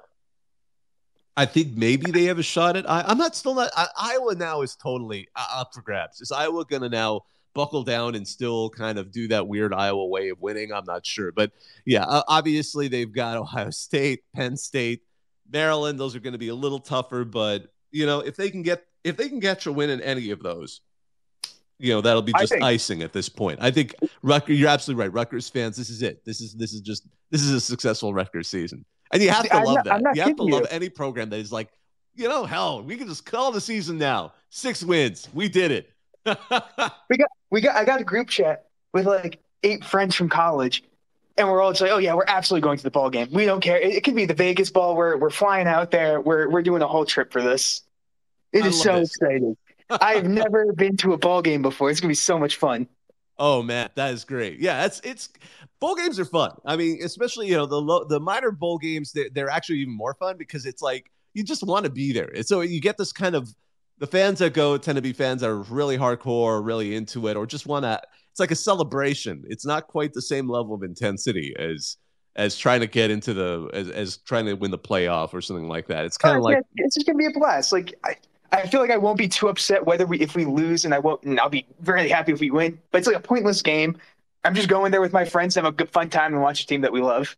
I think maybe they have a shot at. Iowa now is totally up for grabs. Is Iowa going to now buckle down and still kind of do that weird Iowa way of winning? I'm not sure, but yeah, obviously they've got Ohio State, Penn State, Maryland. Those are going to be a little tougher, but if they can get a win in any of those, that'll be just icing at this point. I think you're absolutely right. Rutgers fans, this is it. This is a successful Rutgers season. And you have to love that. You have to love any program that is like, hell, we can just call the season now. 6 wins. We did it. I got a group chat with like 8 friends from college, and we're all just like, oh yeah, we're absolutely going to the ball game. We don't care. It could be the Vegas ball. We're flying out there. We're doing a whole trip for this. It is so exciting. I have never been to a ball game before. It's gonna be so much fun. Oh man, that is great. Yeah, it's bowl games are fun. I mean, especially the minor bowl games. They're actually even more fun because it's like you just want to be there. And so you get this kind of the fans that go tend to be fans that are really hardcore, really into it, or just want to. It's like a celebration. It's not quite the same level of intensity as trying to get into as trying to win the playoff or something like that. It's kind of like it's just gonna be a blast. Like I feel like I won't be too upset if we lose, and I'll be very happy if we win. But it's like a pointless game. I'm just going there with my friends, have a good fun time, and watch a team that we love.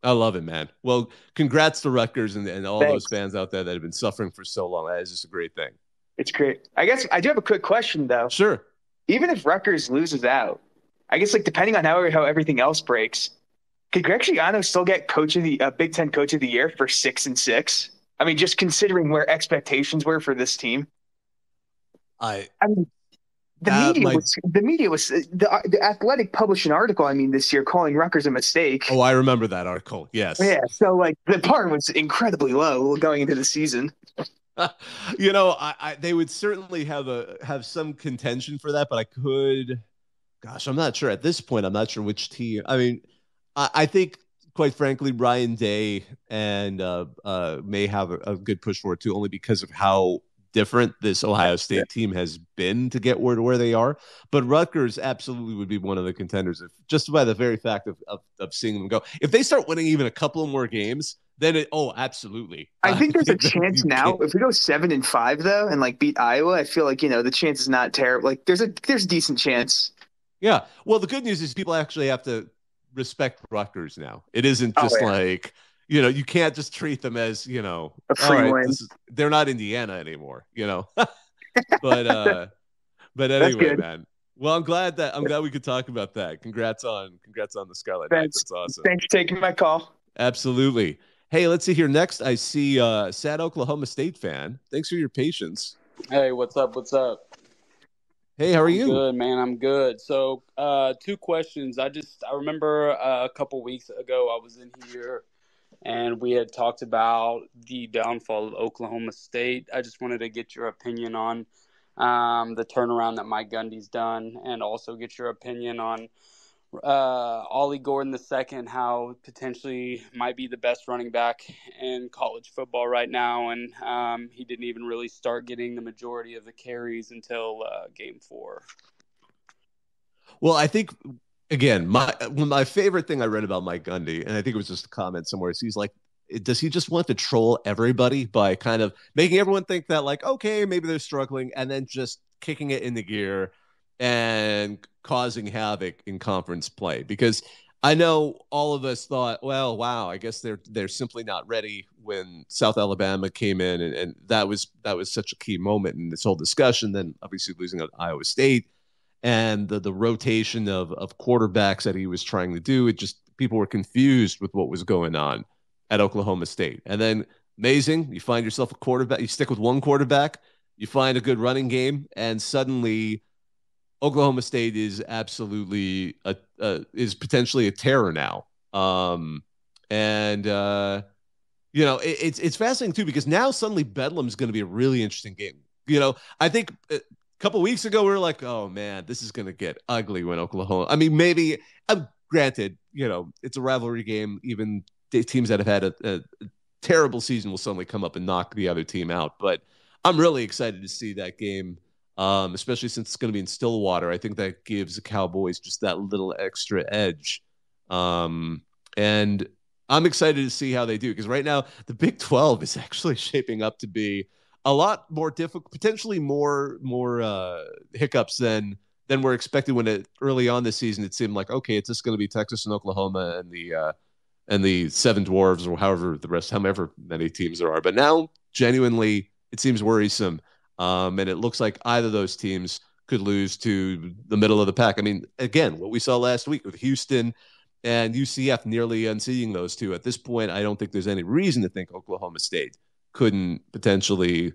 I love it, man. Well, congrats to Rutgers and all those fans out there that have been suffering for so long. That is just a great thing. It's great. I guess I do have a quick question though. Sure. Even if Rutgers loses out, I guess like depending on how everything else breaks, could Greg Schiano still get Big Ten Coach of the Year for 6-6? I mean, just considering where expectations were for this team. The Athletic published an article, this year calling Rutgers a mistake. Oh, I remember that article. Yes. Yeah. So like the bar was incredibly low going into the season. They would certainly have some contention for that, but I'm not sure at this point. I'm not sure which team. I mean, I think quite frankly, Ryan Day and may have a good push for it too, only because of how different this Ohio State team has been to get where they are. But Rutgers absolutely would be one of the contenders, just by the very fact of seeing them go. If they start winning even a couple of more games, then absolutely. I think there's a chance now. If we go 7-5 though, and like beat Iowa, I feel like the chance is not terrible. Like there's a decent chance. Yeah. Well, the good news is people actually have to respect Rutgers now. It isn't just like you can't just treat them as a free win. They're not Indiana anymore, but anyway, man. Well, I'm glad we could talk about that. Congrats on the Scarlet Knights. That's awesome. Thanks for taking my call. Absolutely. Hey, let's see here. Next, I see sad Oklahoma State fan. Thanks for your patience. Hey, what's up? Hey, how are you? Good, man. I'm good. So, 2 questions. I remember a couple weeks ago I was in here and we had talked about the downfall of Oklahoma State. I just wanted to get your opinion on the turnaround that Mike Gundy's done, and also get your opinion on Ollie Gordon II, how potentially might be the best running back in college football right now, and he didn't even really start getting the majority of the carries until game 4. Well, I think again, my favorite thing I read about Mike Gundy, and I think it was just a comment somewhere, is he's like, does he just want to troll everybody by kind of making everyone think that, like, okay, maybe they're struggling, and then just kicking it into gear and causing havoc in conference play? Because I know all of us thought, well, wow, I guess they're simply not ready when South Alabama came in, and that was such a key moment in this whole discussion. Then obviously losing at Iowa State and the rotation of quarterbacks that he was trying to do, it just, people were confused with what was going on at Oklahoma State. And then amazing, you find yourself a quarterback, you stick with one quarterback, you find a good running game, and suddenly Oklahoma State is absolutely is potentially a terror now. And it's fascinating too, because now suddenly Bedlam's going to be a really interesting game. I think a couple of weeks ago we were like, oh man, this is going to get ugly when Oklahoma. I mean, maybe granted, it's a rivalry game. Even teams that have had a terrible season will suddenly come up and knock the other team out. But I'm really excited to see that game. Especially since it's going to be in Stillwater. I think that gives the Cowboys just that little extra edge. And I'm excited to see how they do, because right now the Big 12 is actually shaping up to be a lot more difficult, potentially more hiccups than we're expected. When early on this season, it seemed like, okay, it's just going to be Texas and Oklahoma and the Seven Dwarves, or however many teams there are. But now, genuinely, it seems worrisome. And it looks like either of those teams could lose to the middle of the pack. I mean, again, what we saw last week with Houston and UCF nearly unseating those two. At this point, I don't think there's any reason to think Oklahoma State couldn't potentially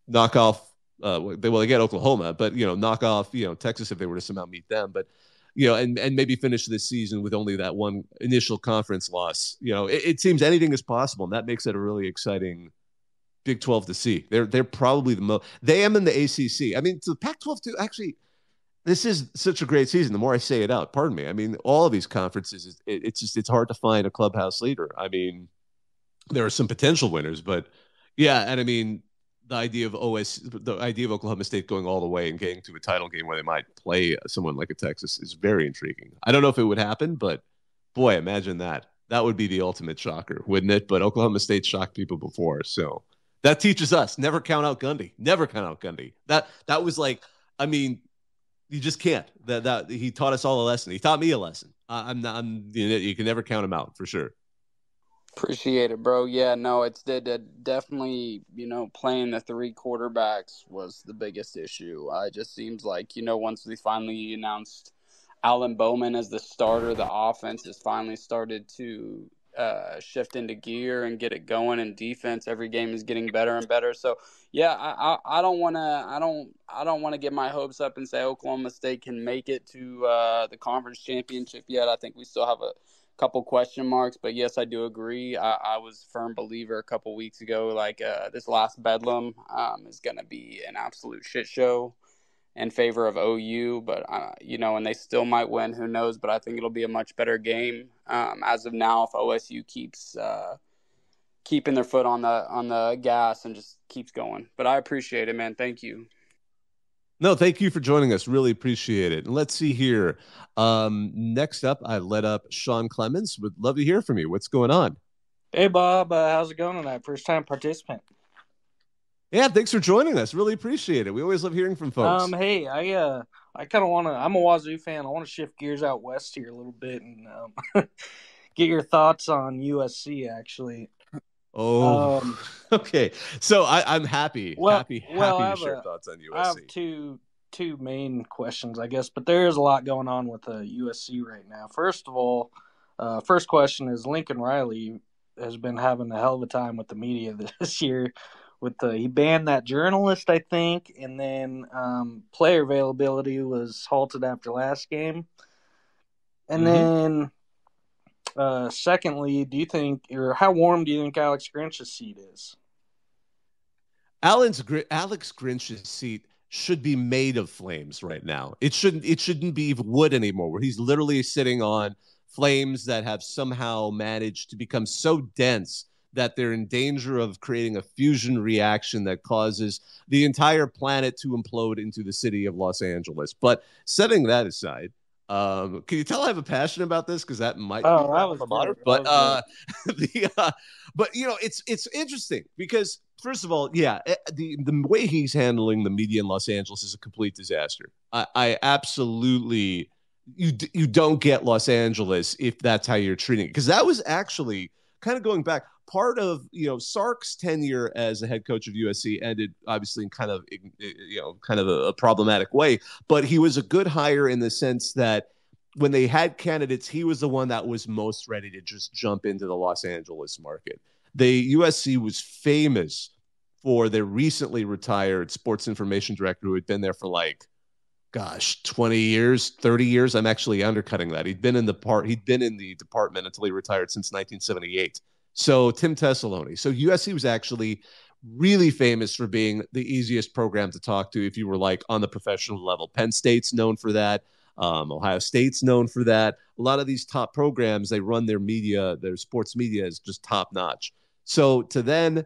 knock off. They get Oklahoma, but knock off Texas if they were to somehow meet them. But and maybe finish this season with only that one initial conference loss. It seems anything is possible, and that makes it a really exciting Big 12 to see. They're probably the most. They am in the ACC. I mean, the Pac-12 too. Actually, this is such a great season. The more I say it out, pardon me. I mean, all of these conferences, it's hard to find a clubhouse leader. I mean, there are some potential winners, but yeah, and I mean, the idea of Oklahoma State going all the way and getting to a title game where they might play someone like a Texas is very intriguing. I don't know if it would happen, but boy, imagine that. That would be the ultimate shocker, wouldn't it? But Oklahoma State shocked people before, so. That teaches us never count out Gundy. Never count out Gundy. That was like, I mean, you just can't. That he taught us all a lesson. He taught me a lesson. You can never count him out for sure. Appreciate it, bro. Yeah, no, it's definitely, playing the three quarterbacks was the biggest issue. It just seems like, once we finally announced Alan Bowman as the starter, the offense has finally started to shift into gear and get it going, and defense every game is getting better and better. So yeah, I don't want to get my hopes up and say Oklahoma State can make it to the conference championship yet. I think we still have a couple question marks, but yes, I do agree. I was a firm believer a couple weeks ago, like this last Bedlam is going to be an absolute shit show in favor of OU, but and they still might win. Who knows? But I think it'll be a much better game as of now if OSU keeps keeping their foot on the gas and just keeps going. But I appreciate it, man. Thank you. No, thank you for joining us. Really appreciate it. And let's see here. Next up, I let up Sean Clemens. Would love to hear from you. What's going on? Hey, Bob. How's it going tonight? First time participant. Yeah, thanks for joining us. Really appreciate it. We always love hearing from folks. Hey, I kind of want to. I'm a Wazoo fan. I want to shift gears out west here a little bit and get your thoughts on USC. Actually. Oh, okay. So I'm happy. Happy to share thoughts on USC. I have two main questions, I guess, but there is a lot going on with USC right now. First of all, first question is Lincoln Riley has been having a hell of a time with the media this year. He banned that journalist, I think, and then player availability was halted after last game. And then, secondly, how warm do you think Alex Grinch's seat is? Alex Grinch's seat should be made of flames right now. It shouldn't be wood anymore, where he's literally sitting on flames that have somehow managed to become so dense that they're in danger of creating a fusion reaction that causes the entire planet to implode into the city of Los Angeles. But setting that aside, Can you tell I have a passion about this? Because that might be Oh, that my was motto. good. But That was but it's interesting because first of all, yeah, the way he's handling the media in Los Angeles is a complete disaster. I absolutely you don't get Los Angeles if that's how you're treating it, because that was actually kind of going back. Part of Sark's tenure as the head coach of USC ended obviously in kind of a problematic way, but he was a good hire in the sense that when they had candidates, he was the one that was most ready to just jump into the Los Angeles market. The USC was famous for their recently retired sports information director who had been there for 20 years, 30 years. I'm actually undercutting that. He'd been in the department until he retired since 1978. So Tim Tessaloni. So USC was actually really famous for being the easiest program to talk to if you were on the professional level. Penn State's known for that. Ohio State's known for that. A lot of these top programs, they run their media, their sports media is just top notch. So to then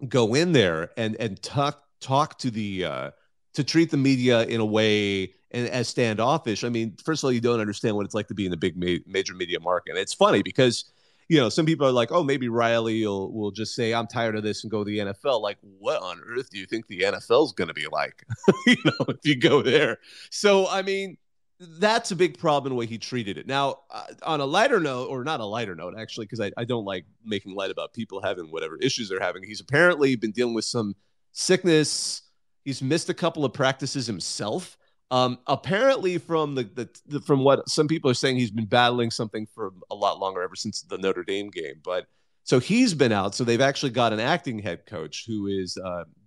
go in there and talk to the to treat the media in a way and as standoffish. I mean, first of all, you don't understand what it's like to be in the big major media market. And it's funny because some people are like, oh, maybe Riley will just say, I'm tired of this and go to the NFL. Like, what on earth do you think the NFL is going to be like, if you go there? So, I mean, that's a big problem in the way he treated it. Now, on a lighter note, or not a lighter note, actually, because I don't like making light about people having whatever issues they're having. He's apparently been dealing with some sickness. He's missed a couple of practices himself. Apparently, from from what some people are saying, he's been battling something for a lot longer, ever since the Notre Dame game. But so he's been out. So they've actually got an acting head coach who is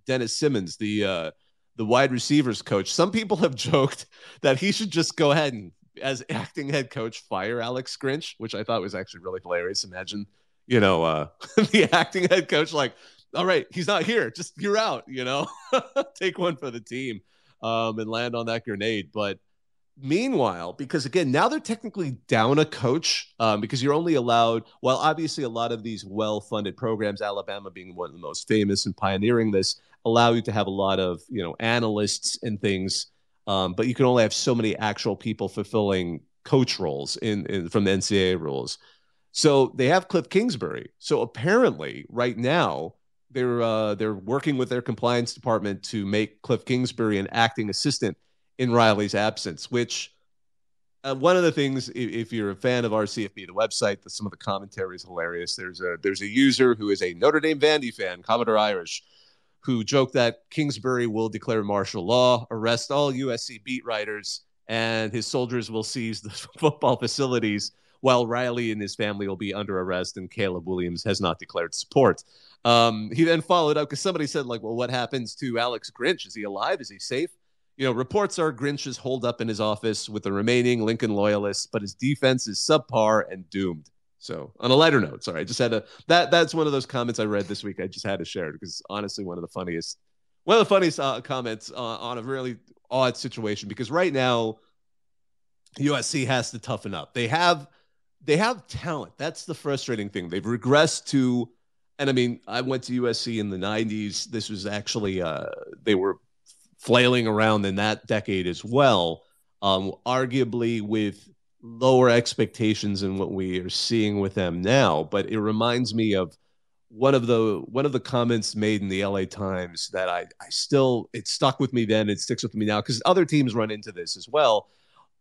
Dennis Simmons, the wide receivers coach. Some people have joked that he should just go ahead and, as acting head coach, fire Alex Grinch, which I thought was actually really hilarious. Imagine, the acting head coach all right, he's not here. Just you're out, take one for the team and land on that grenade. But meanwhile, because again, now they're technically down a coach because you're only allowed, well, obviously a lot of these well-funded programs, Alabama being one of the most famous and pioneering this, allow you to have a lot of, analysts and things. But you can only have so many actual people fulfilling coach roles from the NCAA rules. So they have Cliff Kingsbury. So apparently right now, they're working with their compliance department to make Cliff Kingsbury an acting assistant in Riley's absence, which one of the things, if you're a fan of RCFB, the website, some of the commentary is hilarious. There's a user who is a Notre Dame Vandy fan, Commodore Irish, who joked that Kingsbury will declare martial law, arrest all USC beat writers, and his soldiers will seize the football facilities while Riley and his family will be under arrest and Caleb Williams has not declared support. He then followed up because somebody said, well, what happens to Alex Grinch? Is he alive? Is he safe? Reports are Grinch is holed up in his office with the remaining Lincoln loyalists, but his defense is subpar and doomed. So on a lighter note, sorry, I just had that's one of those comments I read this week. I just had to share it because honestly, one of the funniest comments on a really odd situation, because right now USC has to toughen up. They have talent. That's the frustrating thing. They've regressed to, and I mean, I went to USC in the 90s. This was actually, they were flailing around in that decade as well, arguably with lower expectations than what we are seeing with them now. But it reminds me of one of the comments made in the LA Times that I still, it stuck with me then. It sticks with me now because other teams run into this as well.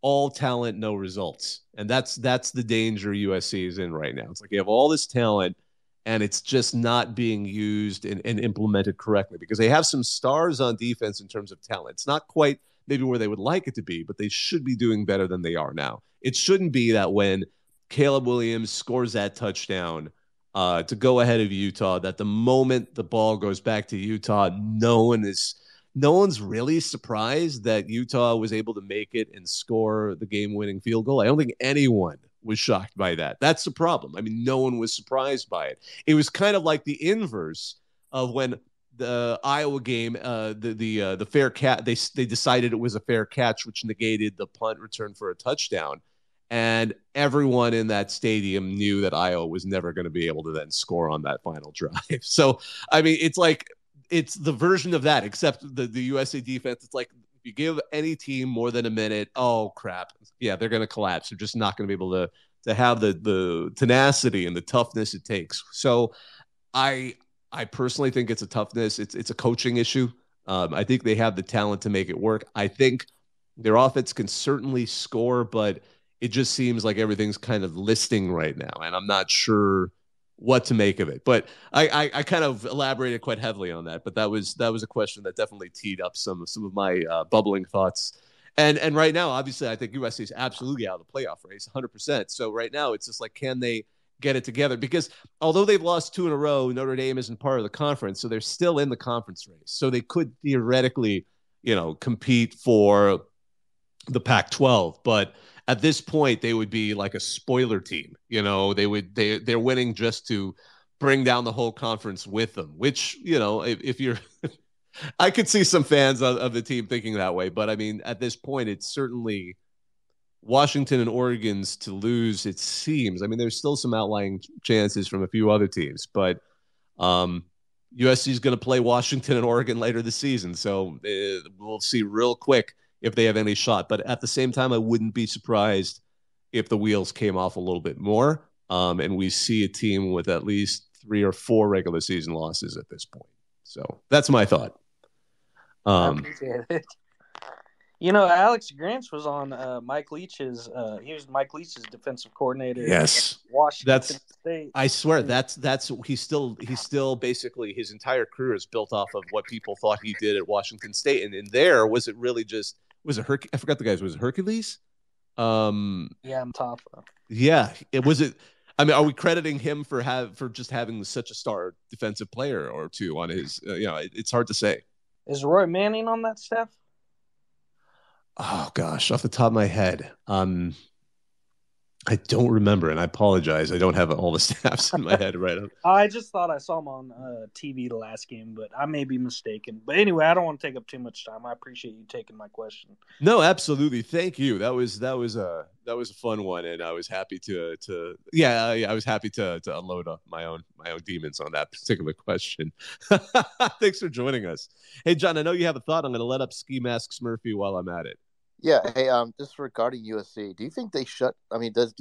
All talent, no results. And that's the danger USC is in right now. It's like you have all this talent and it's just not being used and implemented correctly because they have some stars on defense in terms of talent. It's not quite maybe where they would like it to be, but they should be doing better than they are now. It shouldn't be that when Caleb Williams scores that touchdown to go ahead of Utah, that the moment the ball goes back to Utah, no one's really surprised that Utah was able to make it and score the game-winning field goal. I don't think anyone was shocked by that. That's the problem. I mean, no one was surprised by it. It was kind of like the inverse of when the Iowa game, the fair catch, they decided it was a fair catch, which negated the punt return for a touchdown. And everyone in that stadium knew that Iowa was never going to be able to then score on that final drive. So, I mean, it's the version of that, except the USC defense. It's like you give any team more than a minute, oh crap, yeah, they're going to collapse. They're just not going to be able to have the tenacity and the toughness it takes. So I personally think it's a toughness. It's a coaching issue. I think they have the talent to make it work. I think their offense can certainly score, but it just seems like everything's kind of listing right now, and I'm not sure what to make of it. But I kind of elaborated quite heavily on that. But that was a question that definitely teed up some of my bubbling thoughts. And right now, obviously, I think USC is absolutely out of the playoff race, 100%. So right now, it's just like, can they get it together? Because although they've lost 2 in a row, Notre Dame isn't part of the conference, so they're still in the conference race. So they could theoretically, compete for the Pac-12, but at this point they would be like a spoiler team. They're winning just to bring down the whole conference with them, which, if you're I could see some fans of the team thinking that way, but I mean, at this point, it's certainly Washington and Oregon's to lose, it seems. I mean, there's still some outlying chances from a few other teams, but USC is going to play Washington and Oregon later this season, so we'll see real quick if they have any shot. But at the same time, I wouldn't be surprised if the wheels came off a little bit more, and we see a team with at least 3 or 4 regular season losses at this point. So that's my thought. I appreciate it. Alex Grinch was on Mike Leach's. He was Mike Leach's defensive coordinator. Yes, Washington State. I swear that's he's still basically his entire career is built off of what people thought he did at Washington State. And in there, was it really just I forgot the guys. Was it Hercules? Mtaffa. Yeah, was it. I mean, are we crediting him for just having such a star defensive player or two on his? It's hard to say. Is Roy Manning on that staff? Oh gosh, off the top of my head, I don't remember, and I apologize. I don't have all the staffs in my head right now. I just thought I saw him on TV the last game, but I may be mistaken. But anyway, I don't want to take up too much time. I appreciate you taking my question. No, absolutely. Thank you. That was a fun one, and I was happy to I was happy to unload my own demons on that particular question. Thanks for joining us. Hey, John, I know you have a thought. I'm going to let up Ski Masks Murphy while I'm at it. Yeah. Hey, just regarding USC, do you think do you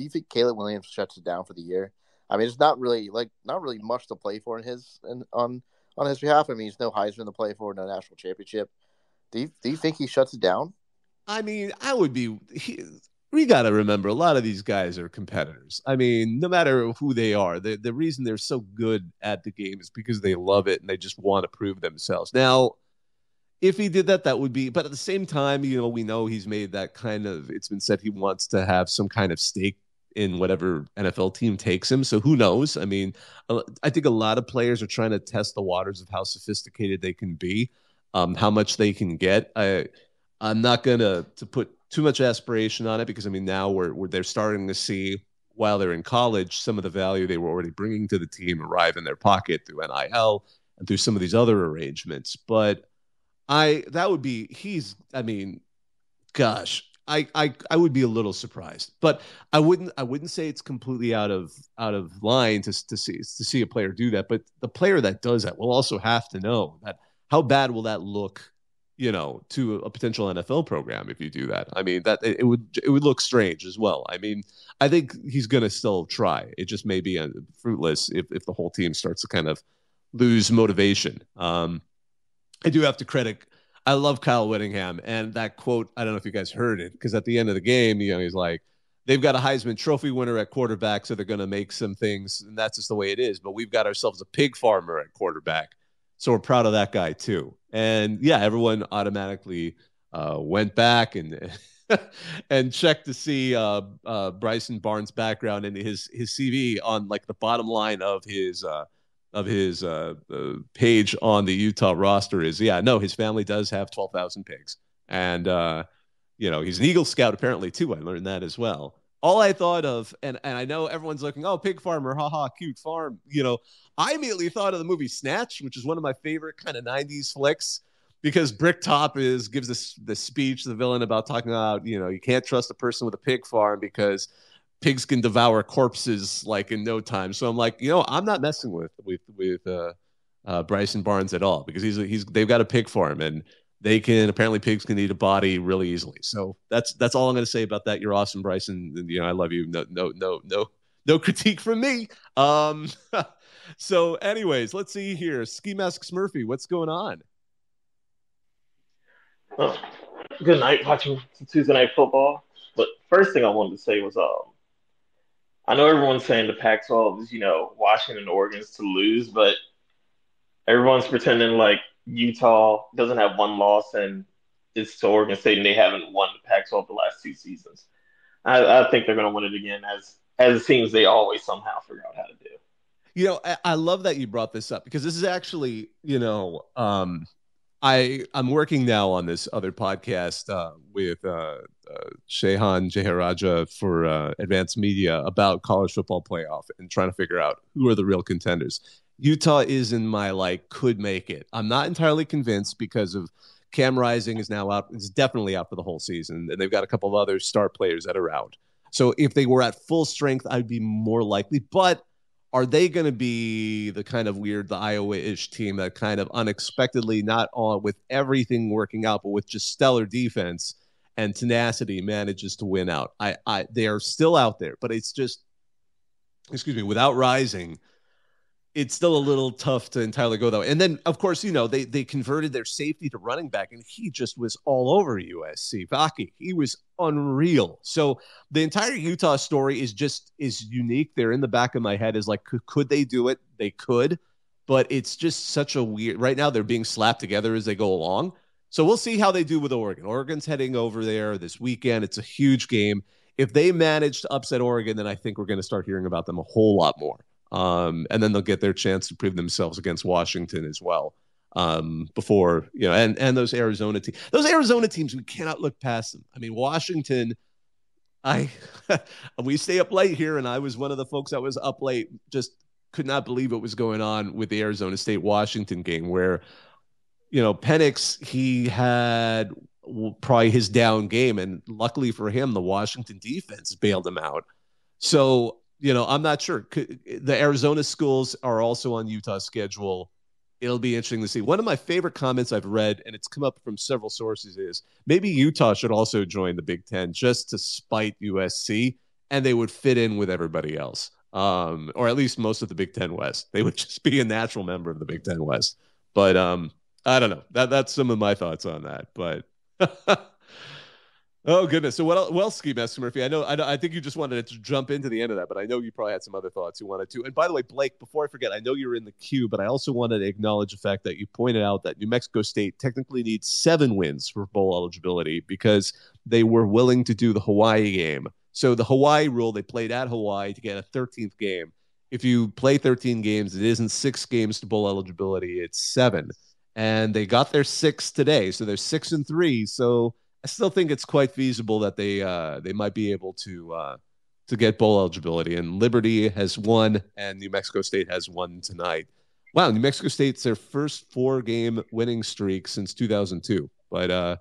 think Caleb Williams shuts it down for the year? I mean, it's not really much to play for on his behalf. I mean, he's no Heisman to play for, no national championship. Do you think he shuts it down? I mean, we got to remember a lot of these guys are competitors. I mean, no matter who they are, the reason they're so good at the game is because they love it and they just want to prove themselves. Now, if he did that would be, but at the same time, we know he's made that kind of, it's been said he wants to have some kind of stake in whatever NFL team takes him. So who knows? I mean, I think a lot of players are trying to test the waters of how sophisticated they can be, how much they can get. I'm not going to put too much aspiration on it because, I mean, now they're starting to see, while they're in college, some of the value they were already bringing to the team arrive in their pocket through NIL and through some of these other arrangements. But I would be a little surprised, but I wouldn't say it's completely out of line to see a player do that. But the player that does that will also have to know that how bad will that look, to a potential NFL program if you do that. I mean, that it would look strange as well. I mean, I think he's going to still try. It just may be fruitless if the whole team starts to kind of lose motivation. I do have to credit. I love Kyle Whittingham and that quote. I don't know if you guys heard it, because at the end of the game, he's like, they've got a Heisman Trophy winner at quarterback, so they're going to make some things, and that's just the way it is. But we've got ourselves a pig farmer at quarterback, so we're proud of that guy too. And yeah, everyone automatically went back and and checked to see Bryson Barnes' background and his CV on like the bottom line of his page on the Utah roster is, his family does have 12,000 pigs. And, he's an Eagle Scout apparently too. I learned that as well. All I thought of, and I know everyone's looking, oh, pig farmer, haha, cute farm. I immediately thought of the movie Snatch, which is one of my favorite kind of 90s flicks, because Bricktop gives this speech, the villain, about talking about, you can't trust a person with a pig farm because pigs can devour corpses like in no time. So I'm like, I'm not messing with Bryson Barnes at all, because they've got a pig farm, and apparently pigs can eat a body really easily. So that's all I'm going to say about that. You're awesome, Bryson. I love you. No critique from me. So anyways, let's see here. Ski Masks Murphy, what's going on? Oh, good night watching some Tuesday Night Football. But first thing I wanted to say was, I know everyone's saying the Pac-12 is, Washington and Oregon's to lose, but everyone's pretending like Utah doesn't have one loss and it's to Oregon State and they haven't won the Pac-12 the last 2 seasons. I think they're going to win it again, as it seems they always somehow figure out how to do. I love that you brought this up, because this is actually, I'm working now on this other podcast with Shehan Jeharaja for Advanced Media about college football playoff and trying to figure out who are the real contenders. Utah is in my could make it. I'm not entirely convinced because of Cam Rising is now out. Is definitely out for the whole season, and they've got a couple of other star players that are out. So if they were at full strength, I'd be more likely. But are they going to be the kind of weird, the Iowa-ish team that kind of unexpectedly, not all with everything working out, but with just stellar defense and tenacity, manages to win out? They are still out there, but it's just, without Rising, it's still a little tough to entirely go that way. And then, of course, they converted their safety to running back, and he just was all over USC. Vaki, he was unreal. So the entire Utah story is unique. They're in the back of my head is could they do it? They could, but it's just such a weird. Right now, they're being slapped together as they go along. So we'll see how they do with Oregon. Oregon's heading over there this weekend. It's a huge game. If they manage to upset Oregon, then I think we're going to start hearing about them a whole lot more. And then they'll get their chance to prove themselves against Washington as well. Before, and those Arizona teams, we cannot look past them. I mean, Washington, we stay up late here, and I was one of the folks that was up late, just could not believe what was going on with the Arizona State Washington game, where, Penix, he had probably his down game, and luckily for him, the Washington defense bailed him out. So, I'm not sure. The Arizona schools are also on Utah's schedule. It'll be interesting to see. One of my favorite comments I've read, and it's come up from several sources, is maybe Utah should also join the Big Ten just to spite USC, and they would fit in with everybody else, or at least most of the Big Ten West. They would just be a natural member of the Big Ten West. But I don't know. That's some of my thoughts on that. But oh goodness! So what else, Ski Master Murphy? I think you just wanted to jump into the end of that, but I know you probably had some other thoughts you wanted to. And by the way, Blake, before I forget, I know you're in the queue, but I also wanted to acknowledge the fact that you pointed out that New Mexico State technically needs 7 wins for bowl eligibility because they were willing to do the Hawaii game. So the Hawaii rule, they played at Hawaii to get a 13th game. If you play 13 games, it isn't 6 games to bowl eligibility; it's 7. And they got their 6 today, so they're 6-3. So I still think it's quite feasible that they might be able to get bowl eligibility. And Liberty has won, and New Mexico State has won tonight. Wow, New Mexico State's their first 4-game winning streak since 2002. But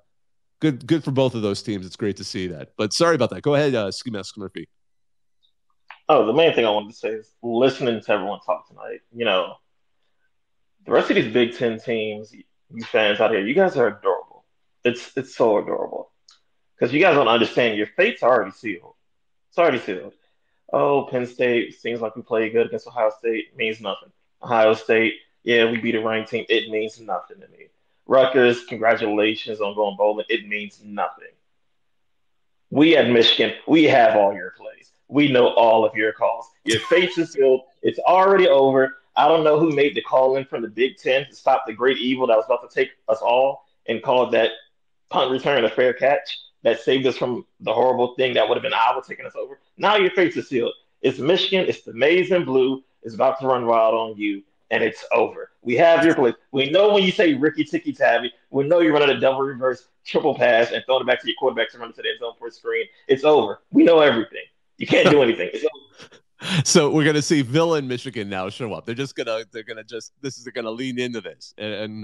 good for both of those teams. It's great to see that. But sorry about that. Go ahead, Ski Mask Murphy. Oh, the main thing I wanted to say is listening to everyone talk tonight. The rest of these Big Ten teams, you fans out here, you guys are adorable. It's so adorable because you guys don't understand. Your fate's already sealed. It's already sealed. Oh, Penn State seems like we played good against Ohio State. Means nothing. Ohio State, yeah, we beat a ranked team. It means nothing to me. Rutgers, congratulations on going bowling. It means nothing. We at Michigan, we have all your plays. We know all of your calls. Your fate's sealed. It's already over. I don't know who made the call in from the Big Ten to stop the great evil that was about to take us all and called that punt return a fair catch that saved us from the horrible thing that would have been Iowa taking us over. Now your face is sealed. It's Michigan. It's the maize and blue. It's about to run wild on you, and it's over. We have your place. We know when you say Ricky Ticky Tabby, we know you're running a double reverse triple pass and throwing it back to your quarterback to run it to the end zone for a screen. It's over. We know everything. You can't do anything. It's over. So we're gonna see villain Michigan now show up. They're gonna lean into this and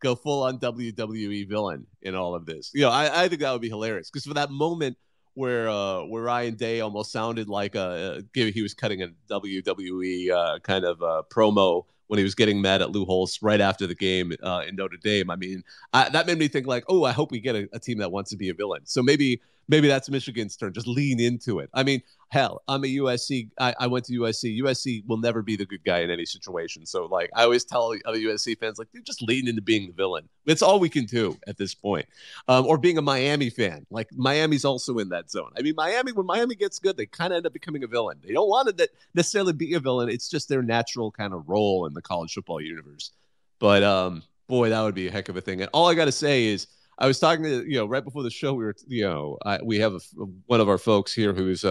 go full on WWE villain in all of this. I think that would be hilarious because for that moment where Ryan Day almost sounded like he was cutting a WWE kind of promo when he was getting mad at Lou Holtz right after the game in Notre Dame. I mean, that made me think like, oh, I hope we get a team that wants to be a villain. So maybe that's Michigan's turn. Just lean into it. I mean, hell, I'm a USC. I went to USC. USC will never be the good guy in any situation. So like, I always tell other USC fans, like, dude, just lean into being the villain. It's all we can do at this point. Or being a Miami fan. Like, Miami's also in that zone. I mean, when Miami gets good, they kind of end up becoming a villain. They don't want to necessarily be a villain. It's just their natural kind of role in the college football universe. But boy, that would be a heck of a thing. And all I got to say is, I was talking to, right before the show, we have one of our folks here who's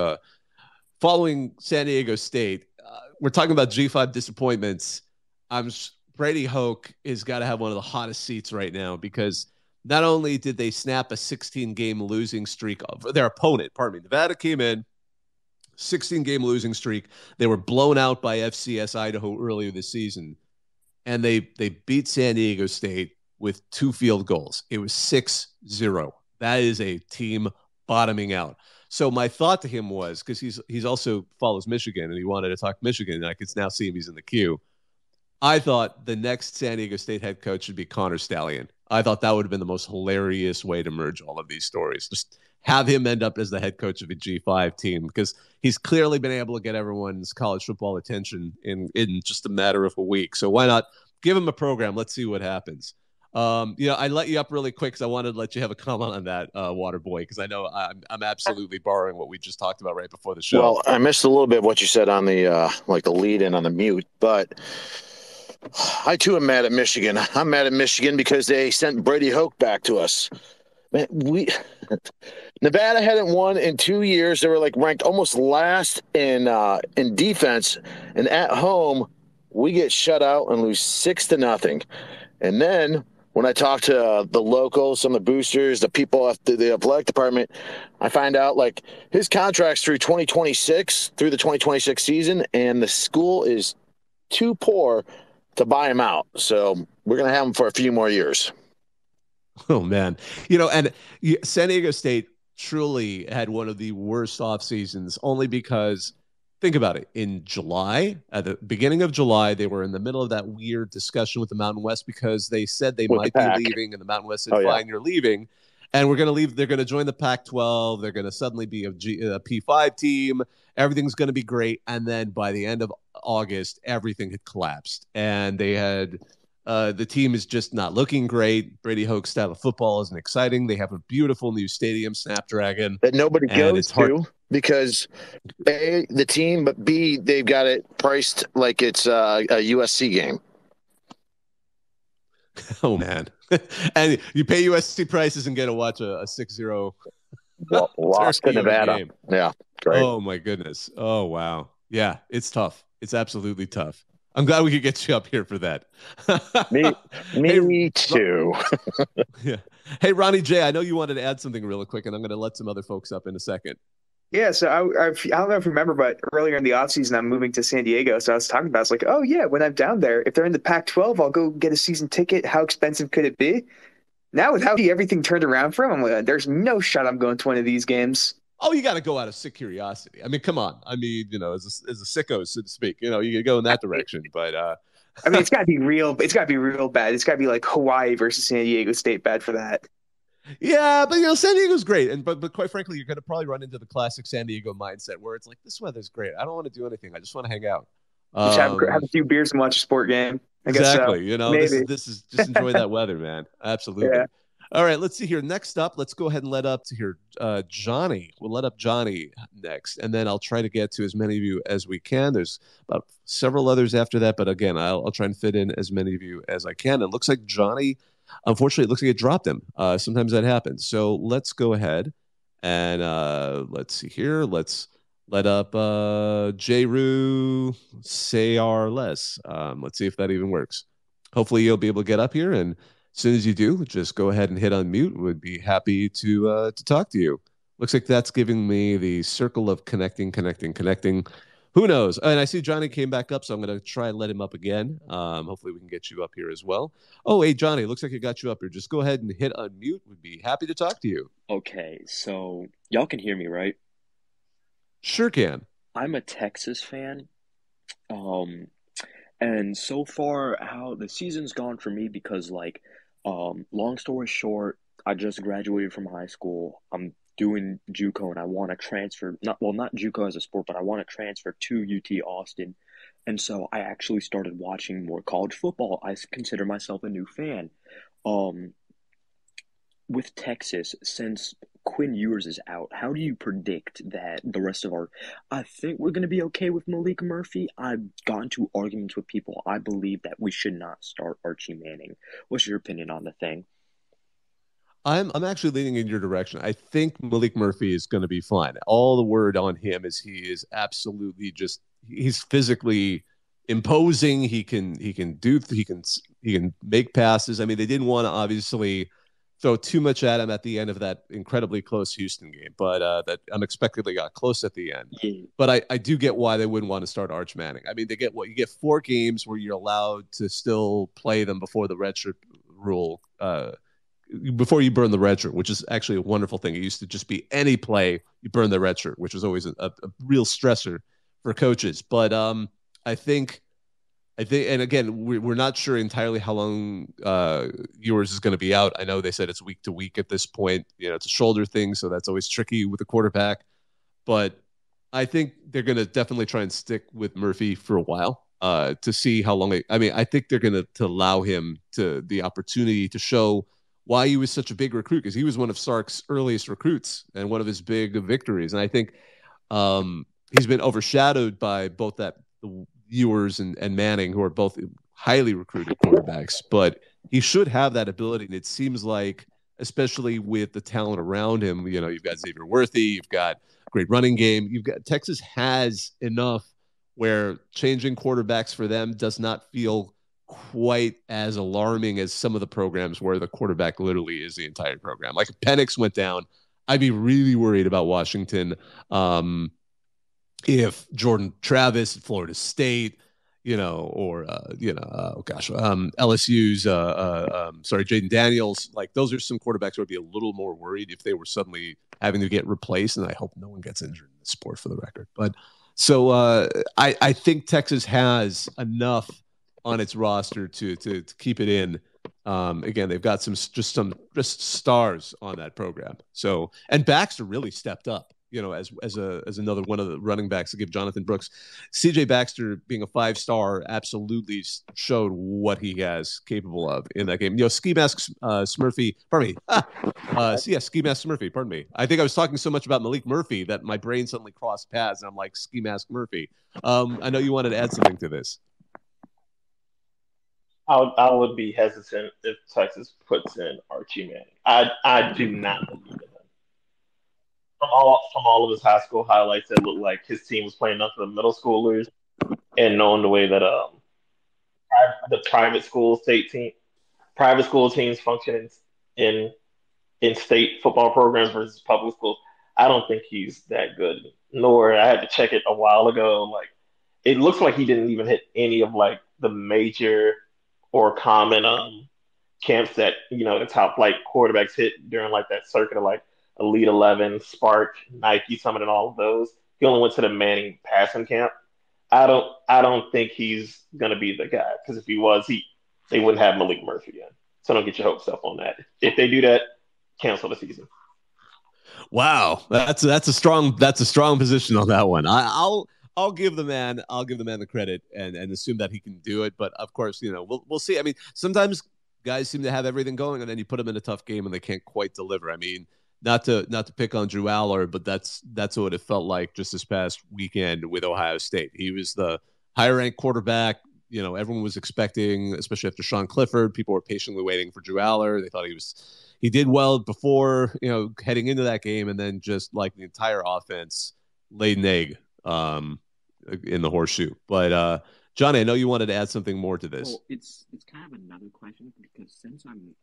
following San Diego State. We're talking about G5 disappointments. Brady Hoke has got to have one of the hottest seats right now, because not only did they snap a 16-game losing streak of their opponent, Nevada came in, 16-game losing streak. They were blown out by FCS Idaho earlier this season, and they beat San Diego State with 2 field goals. It was 6-0. That is a team bottoming out. So my thought to him was, because he's also follows Michigan and he wanted to talk Michigan, and I could now see him, he's in the queue. I thought the next San Diego State head coach should be Connor Stallion. I thought that would have been the most hilarious way to merge all of these stories. Just have him end up as the head coach of a G5 team, because he's clearly been able to get everyone's college football attention in just a matter of a week. So why not give him a program? Let's see what happens. I let you up really quick because I wanted to let you have a comment on that, Waterboy, because I know I'm absolutely borrowing what we just talked about right before the show. Well, I missed a little bit of what you said on the the lead in on the mute, but I too am mad at Michigan. I'm mad at Michigan because they sent Brady Hoke back to us. Man, Nevada hadn't won in 2 years. They were ranked almost last in defense, and at home we get shut out and lose 6-0. And then when I talk to the locals, some of the boosters, the people at the athletic department, I find out his contract's through 2026, through the 2026 season, and the school is too poor to buy him out. So we're going to have him for a few more years. Oh, man. And San Diego State truly had one of the worst off seasons, only because, think about it, in July, at the beginning of July, they were in the middle of that weird discussion with the Mountain West because they said they might be leaving, and the Mountain West said, fine, you're leaving. And we're going to leave. They're going to join the Pac-12. They're going to suddenly be a P5 team. Everything's going to be great. And then by the end of August, everything had collapsed. And they had the team is just not looking great. Brady Hoke's style of football isn't exciting. They have a beautiful new stadium, Snapdragon, that nobody goes to because A, the team, but B, they've got it priced like it's a USC game. Oh, man. And you pay USC prices and get to watch a 6-0 loss to Nevada. Game. Yeah, great. Oh, my goodness. Oh, wow. Yeah, it's tough. It's absolutely tough. I'm glad we could get you up here for that. Me too. Yeah. Hey, Ronnie J, I know you wanted to add something really quick, and I'm going to let some other folks up in a second. Yeah, so I don't know if you remember, but earlier in the offseason, I'm moving to San Diego. So I was talking about, it's oh, yeah, when I'm down there, if they're in the Pac-12, I'll go get a season ticket. How expensive could it be? Now, with how everything turned around for him, there's no shot I'm going to one of these games. Oh, you got to go out of sick curiosity. I mean, come on. I mean, as a sicko, so to speak, you could go in that direction. But I mean, it's got to be real. It's got to be real bad. It's got to be like Hawaii versus San Diego State bad for that. Yeah, but San Diego's great, but quite frankly, you're going to probably run into the classic San Diego mindset where it's like, this weather's great. I don't want to do anything. I just want to hang out. Just have a few beers and watch a sport game. Exactly. So. This is just enjoy that weather, man. Absolutely. Yeah. All right, let's see here. Next up, let's go ahead and let up to here Johnny. We'll let up Johnny next, and then I'll try to get to as many of you as we can. There's about several others after that, but again, I'll try and fit in as many of you as I can. It looks like Johnny, unfortunately, it looks like it dropped him. Sometimes that happens. So let's go ahead and let's see here. Let's let up J-Roo Sayarles. Let's see if that even works. Hopefully you'll be able to get up here, and as soon as you do, just go ahead and hit unmute. Would be happy to talk to you. Looks like that's giving me the circle of connecting. Who knows? And I see Johnny came back up, so I'm going to try and let him up again. Hopefully we can get you up here as well. Oh, hey, Johnny, looks like I got you up here. Just go ahead and hit unmute. Would be happy to talk to you. Okay, so y'all can hear me, right? Sure can. I'm a Texas fan. And And so far, how the season's gone for me, because long story short, I just graduated from high school. I'm doing JUCO and I want to transfer, not JUCO as a sport, but I want to transfer to UT Austin. And so I actually started watching more college football. I consider myself a new fan. Um, with Texas, since Quinn Ewers is out, how do you predict that the rest of our? I think we're going to be okay with Malik Murphy. I've gone to arguments with people. I believe that we should not start Archie Manning. What's your opinion on the thing? I'm actually leaning in your direction. I think Malik Murphy is going to be fine. All the word on him is he is absolutely just he's physically imposing. He can make passes. I mean, they didn't want to obviously throw too much at him at the end of that incredibly close Houston game, but that unexpectedly got close at the end. Yeah. But I do get why they wouldn't want to start Arch Manning. I mean, you get 4 games where you're allowed to still play them before the redshirt rule. Before you burn the red shirt, which is actually a wonderful thing. It used to just be any play you burn the red shirt, which was always a real stressor for coaches. But I think, and again, we're not sure entirely how long Ewers is going to be out. I know they said it's week to week at this point. It's a shoulder thing, so that's always tricky with a quarterback. But I think they're going to definitely try and stick with Murphy for a while to see how long. I think they're going to allow him the opportunity to show why he was such a big recruit, because he was one of Sark's earliest recruits and one of his big victories. And I think he's been overshadowed by both Ewers and Manning, who are both highly recruited quarterbacks. But he should have that ability, and it seems like, especially with the talent around him, you've got Xavier Worthy, you've got a great running game. Texas has enough where changing quarterbacks for them does not feel quite as alarming as some of the programs where the quarterback literally is the entire program. Like if Penix went down, I'd be really worried about Washington. If Jordan Travis at Florida State, LSU's, Jaden Daniels, like those are some quarterbacks who would be a little more worried if they were suddenly having to get replaced. And I hope no one gets injured in this sport, for the record. But so I think Texas has enough on its roster to keep it in. Again, they've got some stars on that program. So, and Baxter really stepped up, as another one of the running backs to give Jonathan Brooks. CJ Baxter, being a 5-star, absolutely showed what he has capable of in that game. Ski Mask Smurfy, pardon me. Ski Mask Smurfy, pardon me. I think I was talking so much about Malik Murphy that my brain suddenly crossed paths, and I'm like, Ski Mask Murphy. I know you wanted to add something to this. I would be hesitant if Texas puts in Archie Manning. I do not believe in him. From all of his high school highlights, it looked like his team was playing enough for the middle schoolers, and knowing the way that the private school teams function in state football programs versus public schools, I don't think he's that good. Nor I had to check it a while ago. Like it looks like he didn't even hit any of like the major or common camps that the top like quarterbacks hit during like that circuit of like Elite 11, Spark, Nike Summit, and all of those. He only went to the Manning passing camp. I don't think he's gonna be the guy, because if he was, they wouldn't have Malik Murphy in. So don't get your hopes up on that. If they do that, cancel the season. Wow, that's a strong position on that one. I'll give the man the credit and assume that he can do it. But of course, we'll see. I mean, sometimes guys seem to have everything going, and then you put them in a tough game and they can't quite deliver. I mean, not to pick on Drew Aller, but that's what it felt like just this past weekend with Ohio State. He was the higher ranked quarterback. Everyone was expecting, especially after Sean Clifford, people were patiently waiting for Drew Aller. They thought he did well before, heading into that game, and then just like the entire offense laid an egg in the horseshoe. But Johnny, I know you wanted to add something more to this. Well, it's kind of another question, because since I'm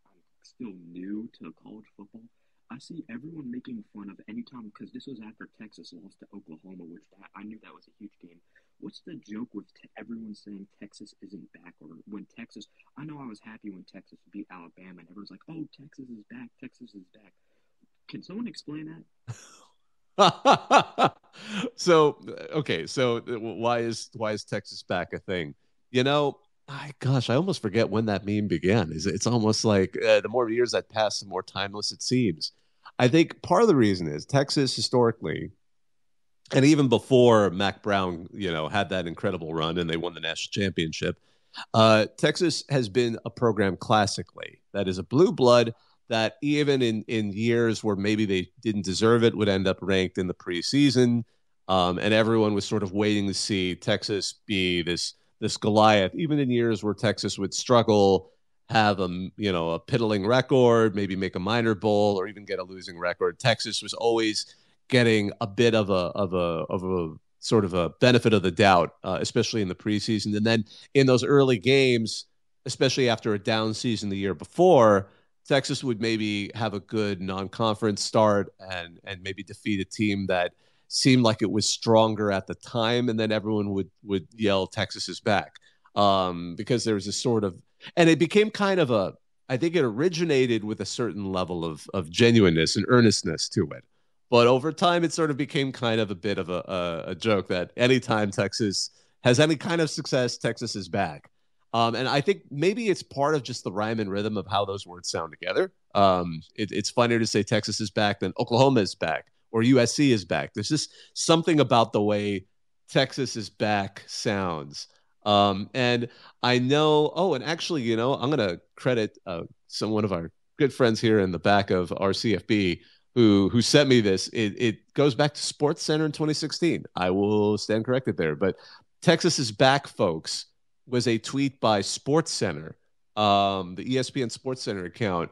still new to college football, I see everyone making fun of any time, because this was after Texas lost to Oklahoma, which I knew that was a huge game. What's the joke with everyone saying Texas isn't back? Or when Texas, I know I was happy when Texas beat Alabama, and everyone's like, "Oh, Texas is back! Texas is back!" Can someone explain So why is Texas back a thing? You know, I almost forget when that meme began. It's almost like the more years that pass, the more timeless it seems. I think part of the reason is Texas historically, and even before Mac Brown, had that incredible run and they won the national championship. Texas has been a program classically that is a blue blood that even in years where maybe they didn't deserve it would end up ranked in the preseason, and everyone was sort of waiting to see Texas be this Goliath. Even in years where Texas would struggle, have a piddling record, maybe make a minor bowl or even get a losing record, Texas was always getting a bit of a sort of a benefit of the doubt, especially in the preseason. And then in those early games, especially after a down season the year before, Texas would maybe have a good non-conference start and maybe defeat a team that seemed like it was stronger at the time, and then everyone would yell Texas is back, because there was a sort of, and it became kind of a, I think it originated with a certain level of genuineness and earnestness to it. But over time, it sort of became kind of a bit of a joke that anytime Texas has any kind of success, Texas is back. And I think maybe it's part of just the rhyme and rhythm of how those words sound together. It's funnier to say Texas is back than Oklahoma is back or USC is back. There's just something about the way Texas is back sounds. And I know, and actually, I'm going to credit one of our good friends here in the back of our CFB who sent me this. It goes back to Sports Center in 2016. I will stand corrected there, but Texas is back, folks, was a tweet by Sports Center, the ESPN Sports Center account,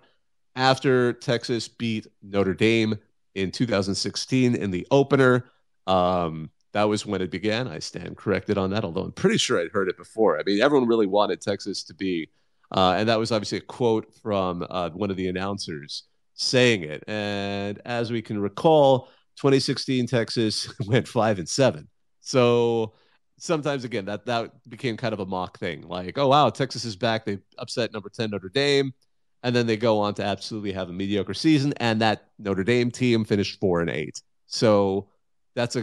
after Texas beat Notre Dame in 2016 in the opener. That was when it began. I stand corrected on that, although I'm pretty sure I'd heard it before. I mean, everyone really wanted Texas to be, and that was obviously a quote from one of the announcers saying it. And as we can recall, 2016 Texas went 5-7. So sometimes again that became kind of a mock thing, like, oh wow, Texas is back. They upset number 10 Notre Dame, and then they go on to absolutely have a mediocre season, and that Notre Dame team finished 4-8. So that's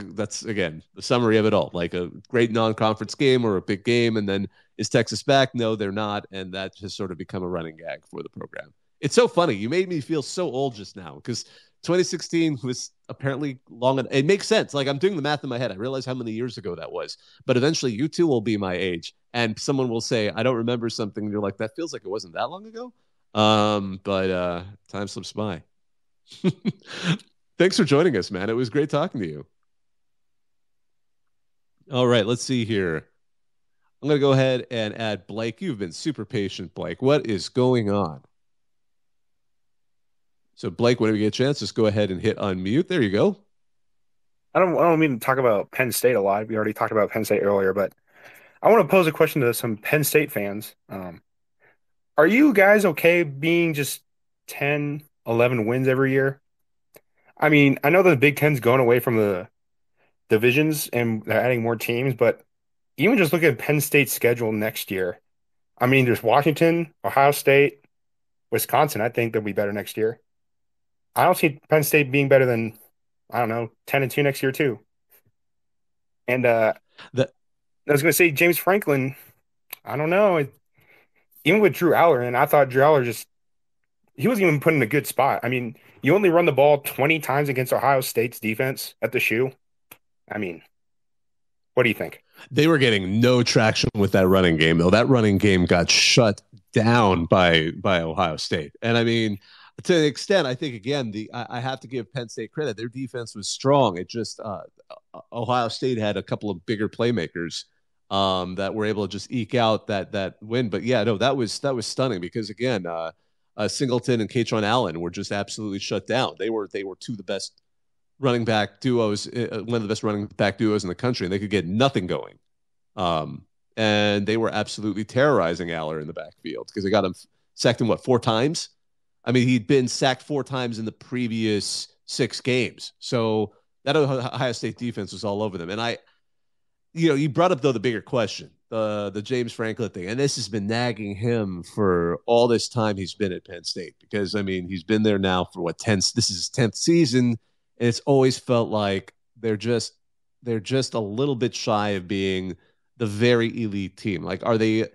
again the summary of it all, like a great non-conference game or a big game, and then is Texas back? No, they're not, and that has sort of become a running gag for the program. It's so funny. You made me feel so old just now because 2016 was apparently long. It makes sense. Like, I'm doing the math in my head. I realize how many years ago that was. But eventually, you too will be my age, and someone will say, "I don't remember something." And you're like, "That feels like it wasn't that long ago." But time slips by. Thanks for joining us, man. It was great talking to you. All right, let's see here. I'm going to go ahead and add Blake. You've been super patient, Blake. What is going on? So, Blake, whenever you get a chance, just go ahead and hit unmute. There you go. I don't mean to talk about Penn State a lot. We already talked about Penn State earlier, but I want to pose a question to some Penn State fans. Are you guys okay being just 10, 11 wins every year? I mean, I know the Big Ten's going away from the divisions and they're adding more teams, but even just look at Penn State's schedule next year. I mean, there's Washington, Ohio State, Wisconsin. I think they'll be better next year. I don't see Penn State being better than, I don't know, 10-2 next year too. And I was going to say James Franklin. I don't know. Even with Drew Aller, and I thought Drew Aller he wasn't even put in a good spot. I mean, you only run the ball 20 times against Ohio State's defense at the shoe. I mean, what do you think? They were getting no traction with that running game, though. That running game got shut down by Ohio State. And I mean, to an extent, I think, again, I have to give Penn State credit. Their defense was strong. It just Ohio State had a couple of bigger playmakers that were able to just eke out that win. But yeah, no, that was stunning because, again, Singleton and Katron Allen were just absolutely shut down. They were two of the best running back duos, one of the best running back duos in the country, and they could get nothing going. And they were absolutely terrorizing Aller in the backfield because they got him sacked him, 4 times? I mean, he'd been sacked 4 times in the previous 6 games. So that Ohio State defense was all over them. And you brought up, though, the bigger question, the James Franklin thing. And this has been nagging him for all this time he's been at Penn State because, I mean, he's been there now for this is his 10th season. And it's always felt like they're just a little bit shy of being the very elite team? Like, are they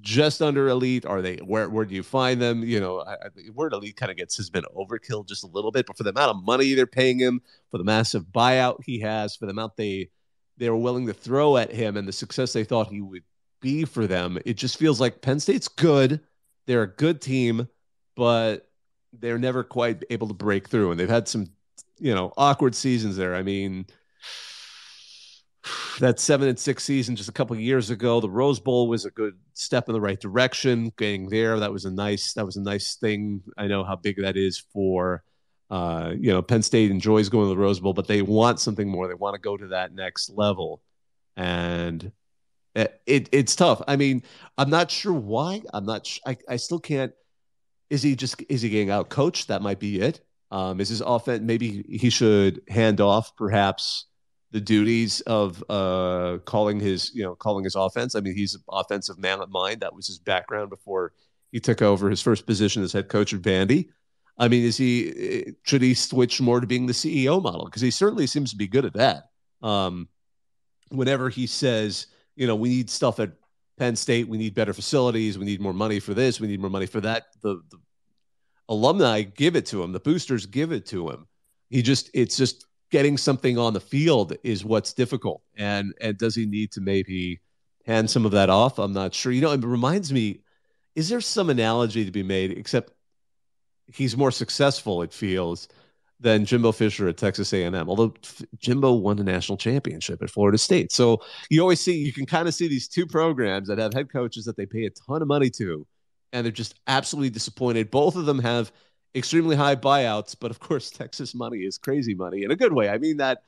just under elite? Are they where do you find them? The word elite kind of has been overkill just a little bit, but for the amount of money they're paying him, for the massive buyout he has, for the amount they were willing to throw at him and the success they thought he would be for them, it just feels like Penn State's good. They're a good team, but they're never quite able to break through. And they've had some, awkward seasons there. I mean, that 7-6 season just a couple of years ago, the Rose Bowl was a good step in the right direction. Getting there, that was a nice thing. I know how big that is for, Penn State enjoys going to the Rose Bowl, but they want something more. They want to go to that next level, and it's tough. I mean, I'm not sure why. I still can't. Is he getting out coached? That might be it. Is his offense? Maybe he should hand off perhaps the duties of calling his offense. I mean, he's an offensive man of mind. That was his background before he took over his first position as head coach of Vandy. I mean, should he switch more to being the CEO model? Because he certainly seems to be good at that. Whenever he says, we need stuff at Penn State, we need better facilities, we need more money for this, we need more money for that, the alumni give it to him, the boosters give it to him. It's just getting something on the field is what's difficult. And does he need to maybe hand some of that off? I'm not sure. It reminds me, is there some analogy to be made, except he's more successful, it feels, than Jimbo Fisher at Texas A&M, although Jimbo won the national championship at Florida State. So you can kind of see these two programs that have head coaches that they pay a ton of money to, and they're just absolutely disappointed. Both of them have extremely high buyouts, but of course, Texas money is crazy money in a good way. I mean that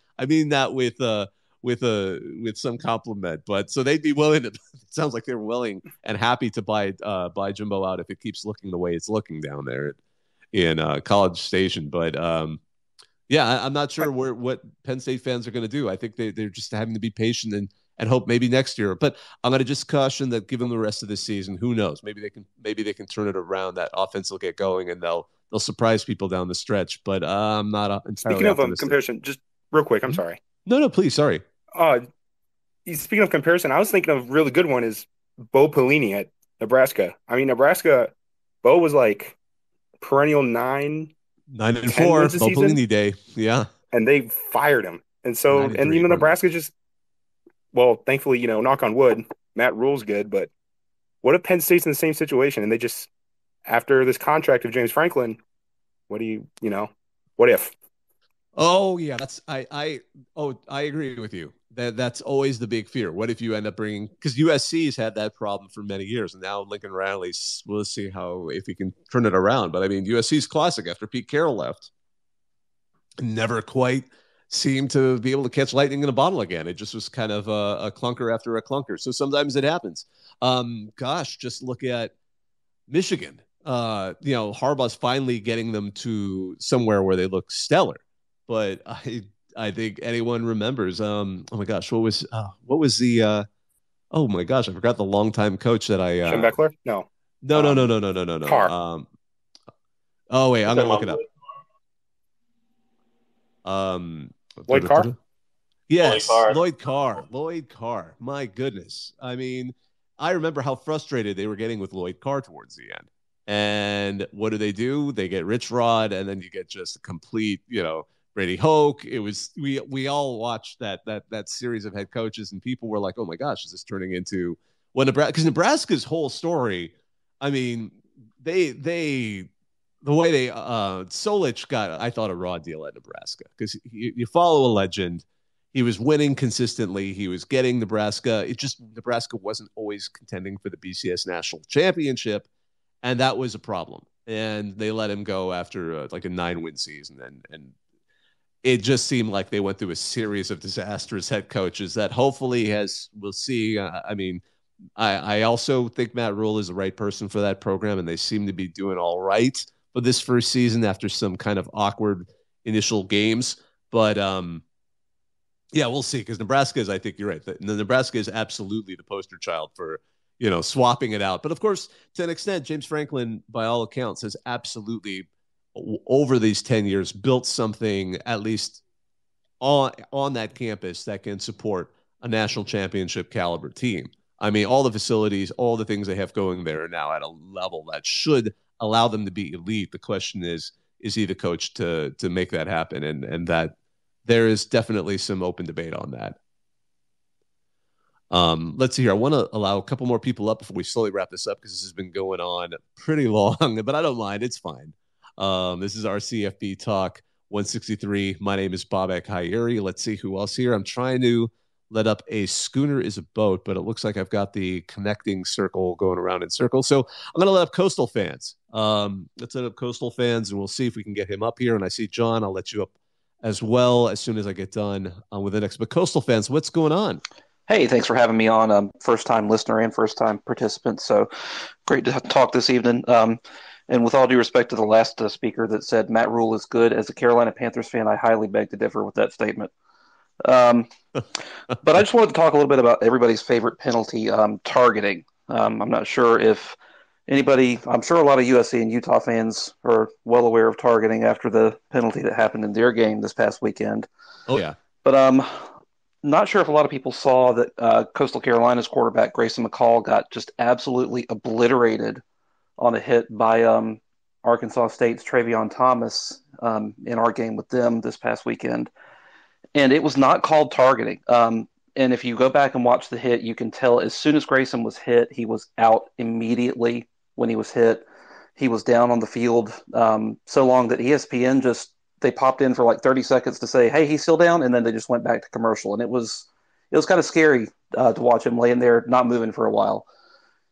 with some compliment. But so they'd be willing to. It sounds like they're willing and happy to buy Jimbo out if it keeps looking the way it's looking down there in College Station. But I'm not sure what Penn State fans are going to do. I think they're just having to be patient and hope maybe next year. But I'm going to just caution that given the rest of the season, who knows? Maybe they can turn it around. That offense will get going and they'll surprise people down the stretch. But I'm not entirely Speaking of optimistic. comparison, just real quick, I'm sorry. No, please. Sorry. Speaking of comparison, I was thinking of a really good one is Bo Pelini at Nebraska. I mean, Nebraska, Bo was like perennial 9-4 Bo Pelini day. Yeah. And they fired him. And so, Nebraska just, well, thankfully, knock on wood, Matt Rule's good, but what if Penn State's in the same situation and they just, after this contract of James Franklin, what if? Oh yeah, I agree with you. That's always the big fear. What if you end up bringing, because USC's had that problem for many years, and now Lincoln Riley's, we'll see if he can turn it around. But I mean, USC's classic after Pete Carroll left, never quite seemed to be able to catch lightning in a bottle again. It just was kind of a clunker after a clunker. So sometimes it happens. Just look at Michigan. Harbaugh's finally getting them to somewhere where they look stellar. But I think anyone remembers. Oh my gosh, what was the? Oh my gosh, I forgot the longtime coach that I. Sean Beckler? No. No. Carr. Oh wait, I'm gonna look it up. Lloyd Carr? Yes, Lloyd Carr. My goodness. I mean, I remember how frustrated they were getting with Lloyd Carr towards the end. And what do? They get Rich Rod, and then you get just a complete, Brady Hoke. It was we all watched that series of head coaches, and people were like, "Oh my gosh, is this turning into what Nebraska?" Because Nebraska's whole story, I mean, the way they Solich got, I thought, a raw deal at Nebraska, because you follow a legend. He was winning consistently. He was getting Nebraska. Nebraska wasn't always contending for the BCS national championship, and that was a problem. And they let him go after a 9-win season, and it just seemed like they went through a series of disastrous head coaches that hopefully we'll see. I also think Matt Rule is the right person for that program, and they seem to be doing all right for this first season after some kind of awkward initial games. But we'll see, because Nebraska is, I think you're right. The Nebraska is absolutely the poster child for, swapping it out. But of course, to an extent, James Franklin, by all accounts, has absolutely, over these 10 years, built something at least on that campus that can support a national championship caliber team. I mean, all the facilities, all the things they have going there are now at a level that should allow them to be elite. The question is he the coach to make that happen? And that there is definitely some open debate on that. Let's see here. I want to allow a couple more people up before we slowly wrap this up because this has been going on pretty long, but I don't mind. It's fine. This is our CFB Talk 163. My name is Bobak Ha'Eri. Let's see who else here. I'm trying to let up a schooner is a boat, but it looks like I've got the connecting circle going around in circles. So I'm going to let up Coastal fans. Let's let up Coastal fans, and we'll see if we can get him up here. And I see John. I'll let you up as well as soon as I get done with the next. But Coastal fans, what's going on? Hey, thanks for having me on. First-time listener and first-time participant, so great to talk this evening. And with all due respect to the last speaker that said Matt Rule is good, as a Carolina Panthers fan, I highly beg to differ with that statement. But I just wanted to talk a little bit about everybody's favorite penalty, targeting. I'm not sure if anybody – I'm sure a lot of USC and Utah fans are well aware of targeting after the penalty that happened in their game this past weekend. Oh, yeah. But not sure if a lot of people saw that Coastal Carolina's quarterback, Grayson McCall, got just absolutely obliterated on a hit by Arkansas State's Travion Thomas in our game with them this past weekend. And it was not called targeting. And if you go back and watch the hit, you can tell as soon as Grayson was hit, he was out immediately when he was hit. He was down on the field so long that ESPN they popped in for like 30 seconds to say, hey, he's still down, and then they just went back to commercial. And it was kind of scary to watch him laying there not moving for a while.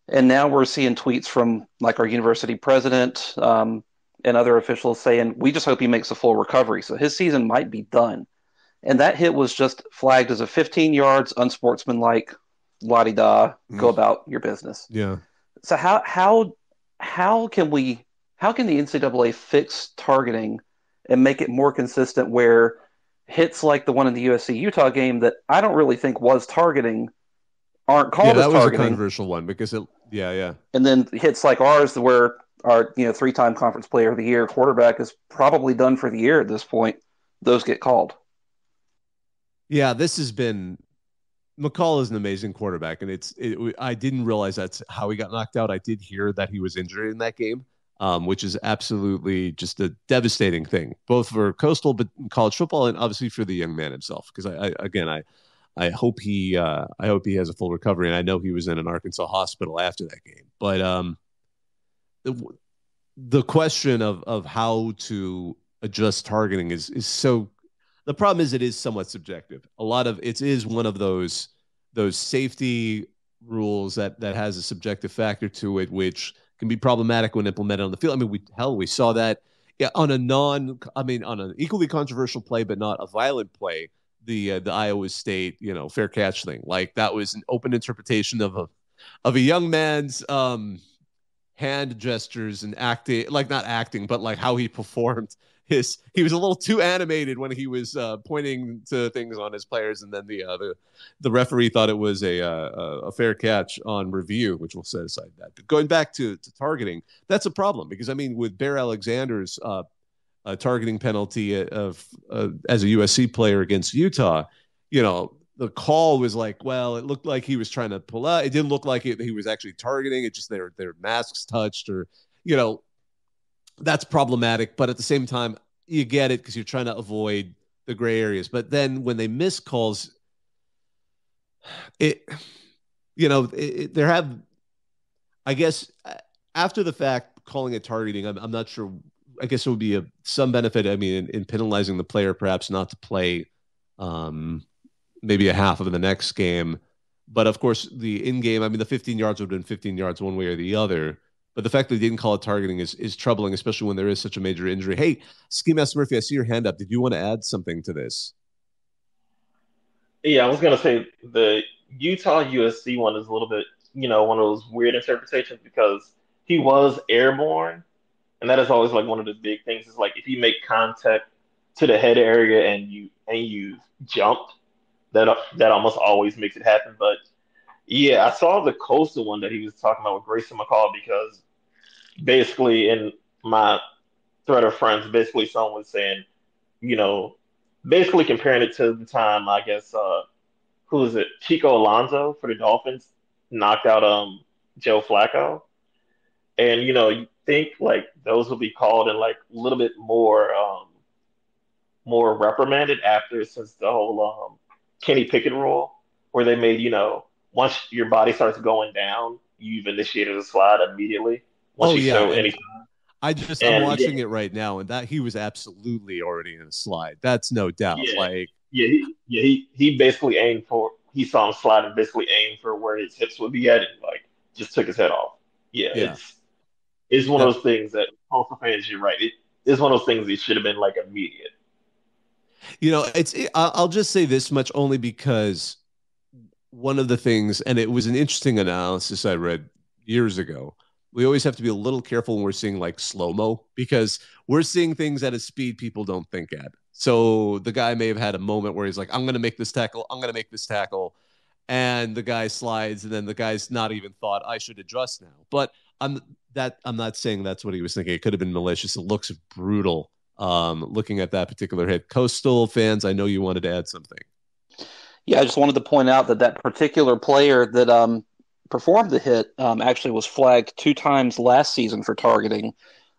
And now we're seeing tweets from like our university president and other officials saying, we just hope he makes a full recovery. So his season might be done. And that hit was just flagged as a 15 yards, unsportsmanlike, la-di-da, go about your business. Yeah. So how can the NCAA fix targeting and make it more consistent where hits like the one in the USC-Utah game that I don't really think was targeting aren't called as targeting. Yeah, that was a controversial one because yeah. And then hits like ours where our 3-time conference player of the year quarterback is probably done for the year at this point, those get called. Yeah, this has been McCall is an amazing quarterback, and I didn't realize that's how he got knocked out. I did hear that he was injured in that game. Which is absolutely just a devastating thing, both for Coastal, but college football, and obviously for the young man himself. Because I hope he has a full recovery, and I know he was in an Arkansas hospital after that game. But the question of how to adjust targeting is so. The problem is it is somewhat subjective. A lot of it is one of those safety rules that has a subjective factor to it, which can be problematic when implemented on the field. I mean, we saw that on an equally controversial play, but not a violent play. The Iowa State, fair catch thing. Like that was an open interpretation of a young man's hand gestures and acting, like not acting, but like how he performed. He was a little too animated when he was pointing to things on his players, and then the referee thought it was a fair catch on review, which we'll set aside that. But going back to targeting, that's a problem because with Bear Alexander's targeting penalty as a USC player against Utah, the call was like, well, it looked like he was trying to pull out. It didn't look like he was actually targeting. It just their masks touched, or that's problematic. But at the same time, you get it because you're trying to avoid the gray areas. But then when they miss calls, there have, I guess, after the fact, calling it targeting, I'm not sure. I guess it would be some benefit. I mean, in penalizing the player, perhaps not to play maybe a half of the next game. But of course, the in-game, the 15 yards would have been 15 yards one way or the other. But the fact that they didn't call it targeting is troubling, especially when there is such a major injury. Hey, Ski Master Murphy, I see your hand up. Did you want to add something to this? Yeah, I was going to say the Utah USC one is a little bit, one of those weird interpretations because he was airborne. And that is always like one of the big things is like if you make contact to the head area and you jumped, that almost always makes it happen. But yeah, I saw the Coastal one that he was talking about with Grayson McCall because basically in my thread of friends, basically someone was saying, basically comparing it to the time, I guess, who is it? Chico Alonso for the Dolphins knocked out Joe Flacco. And you think like those will be called and like a little bit more reprimanded after since the whole Kenny Pickett rule, where they made once your body starts going down, you've initiated a slide immediately once Oh you yeah, show and any. I'm And watching it right now, and that he was absolutely already in a slide. That's no doubt. yeah, Like, he basically aimed for. He saw him slide and basically aimed for where his hips would be at, and like just took his head off. Yeah, yeah, it's one of that those things that Tulsa fans. You're right. It is one of those things that should have been like immediate. I'll just say this much only because one of the things, and it was an interesting analysis I read years ago. We always have to be a little careful when we're seeing like slow mo because we're seeing things at a speed people don't think at. So the guy may have had a moment where he's like, I'm going to make this tackle. I'm going to make this tackle. And the guy slides, and then the guy's not even thought I should adjust now. But I'm not saying that's what he was thinking. It could have been malicious. It looks brutal. Looking at that particular hit. Coastal fans, I know you wanted to add something. Yeah, I just wanted to point out that particular player that performed the hit actually was flagged 2 times last season for targeting.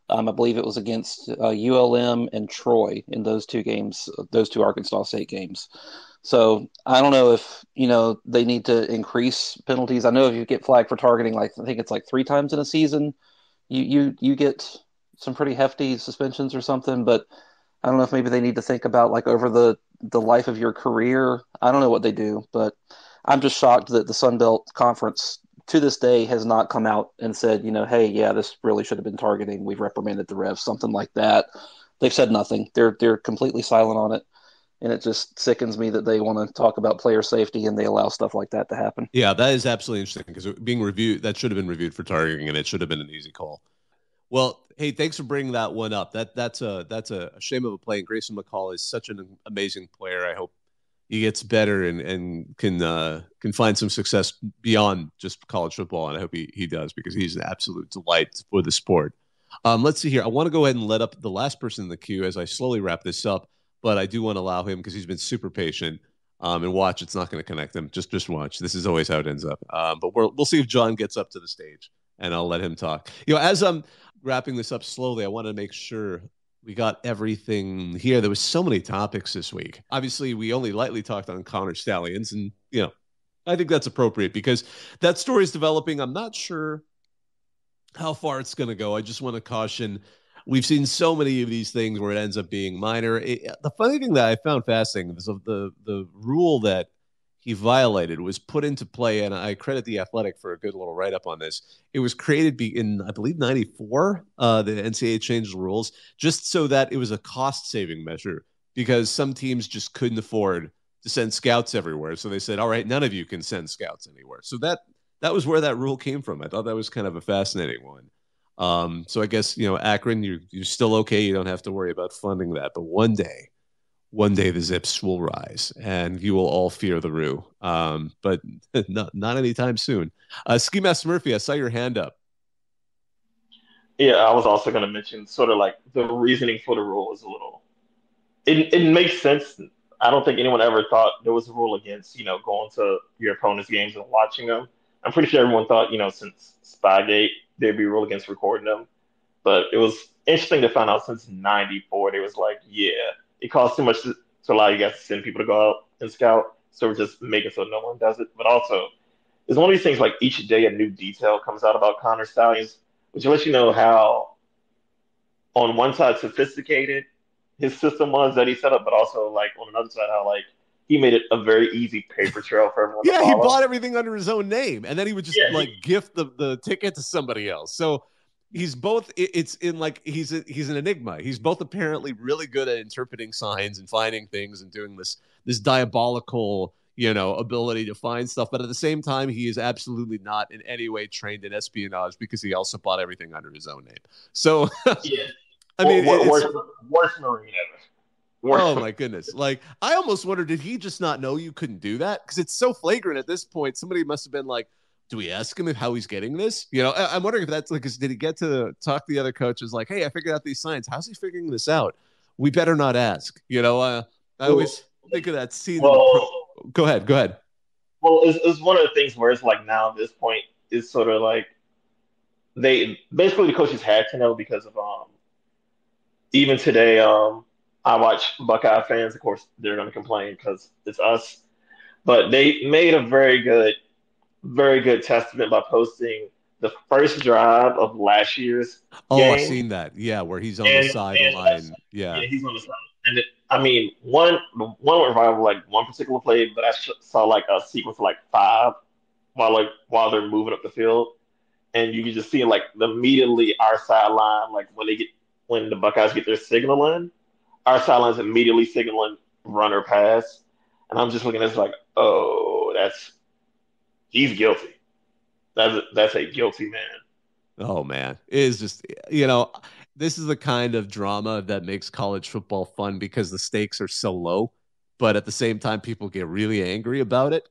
I believe it was against ULM and Troy in those 2 games, those 2 Arkansas State games. So I don't know if they need to increase penalties. I know if you get flagged for targeting, like I think it's like 3 times in a season, you get some pretty hefty suspensions or something. But I don't know if maybe they need to think about like over the life of your career. I don't know what they do, but I'm just shocked that the Sun Belt Conference to this day has not come out and said, hey, yeah, this really should have been targeting. We've reprimanded the refs, something like that. They've said nothing. They're completely silent on it. And it just sickens me that they want to talk about player safety and they allow stuff like that to happen. Yeah, that is absolutely interesting because being reviewed, that should have been reviewed for targeting, and it should have been an easy call. Well, hey, thanks for bringing that one up. That's a shame of a play. And Grayson McCall is such an amazing player. I hope he gets better and can find some success beyond just college football. And I hope he does because he's an absolute delight for the sport. Let's see here. I want to go ahead and let up the last person in the queue as I slowly wrap this up. But I do want to allow him because he's been super patient. And watch, it's not going to connect him. Just watch. This is always how it ends up. But we'll see if John gets up to the stage, and I'll let him talk. As I'm wrapping this up slowly, I want to make sure we got everything here. There was so many topics this week. Obviously, we only lightly talked on Connor Stallions, and I think that's appropriate because that story is developing. I'm not sure how far it's going to go. I just want to caution. We've seen so many of these things where it ends up being minor. The funny thing that I found fascinating is the rule that he violated was put into play, and I credit The Athletic for a good little write-up on this. It was created in, I believe, 94. The NCAA changed the rules just so that it was a cost-saving measure because some teams just couldn't afford to send scouts everywhere. So they said, all right, none of you can send scouts anywhere. So that was where that rule came from. I thought that was kind of a fascinating one. So I guess, Akron, you're still okay. You don't have to worry about funding that. But one day the Zips will rise and you will all fear the Roo. But not anytime soon. Ski Master Murphy, I saw your hand up. Yeah, I was also going to mention sort of like the reasoning for the rule is a little. It makes sense. I don't think anyone ever thought there was a rule against going to your opponent's games and watching them. I'm pretty sure everyone thought since Spygate there'd be a rule against recording them, but it was interesting to find out since '94 they was like, yeah, it costs too much to allow you guys to send people to go out and scout, so we're just making so no one does it. But also, it's one of these things like each day a new detail comes out about Connor Stallions, which lets you know how, on one side, sophisticated his system was that he set up, but also like on another side, how like he made it a very easy paper trail for everyone to follow. He bought everything under his own name, and then he would just gift the ticket to somebody else. So he's both. It's in like he's an enigma. He's both apparently really good at interpreting signs and finding things and doing this diabolical ability to find stuff, but at the same time, he is absolutely not in any way trained in espionage because he also bought everything under his own name. So yeah. I mean, worst Marine ever. Oh my goodness! Like I almost wonder, did he just not know you couldn't do that? Because it's so flagrant at this point. Somebody must have been like, "Do we ask him how he's getting this?" I'm wondering if that's like, did he get to talk to the other coaches? Like, "Hey, I figured out these signs. How's he figuring this out? We better not ask." I always think of that scene. Well, Go ahead. well, it's one of the things where it's like now at this point it's sort of like they basically the coaches had to know because of even today I watch Buckeye fans. Of course, they're going to complain because it's us, but they made a very good testament by posting the first drive of last year's Oh, I've game, seen that. Yeah, where he's on the and sideline. Yeah. yeah, he's on the side. And I mean, one went viral like one particular play, but I saw like a sequence of like five while they're moving up the field, and you can just see like immediately our sideline, like when the Buckeyes get their signal in, our sideline's immediately signaling run or pass, and I'm just looking at this like, oh, he's guilty. That's a guilty man. Oh man, it is just this is the kind of drama that makes college football fun because the stakes are so low, but at the same time people get really angry about it.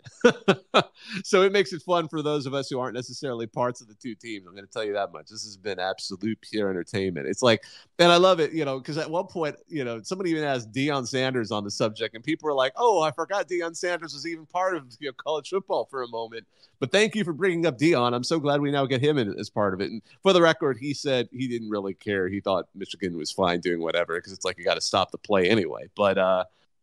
So it makes it fun for those of us who aren't necessarily parts of the two teams. I'm going to tell you that much. This has been absolute pure entertainment. It's like, and I love it, because at one point, somebody even asked Deion Sanders on the subject, and people were like, "Oh, I forgot Deion Sanders was even part of college football for a moment." But thank you for bringing up Deion. I'm so glad we now get him in as part of it. And for the record, he said he didn't really care. He thought Michigan was fine doing whatever because it's like you got to stop the play anyway. But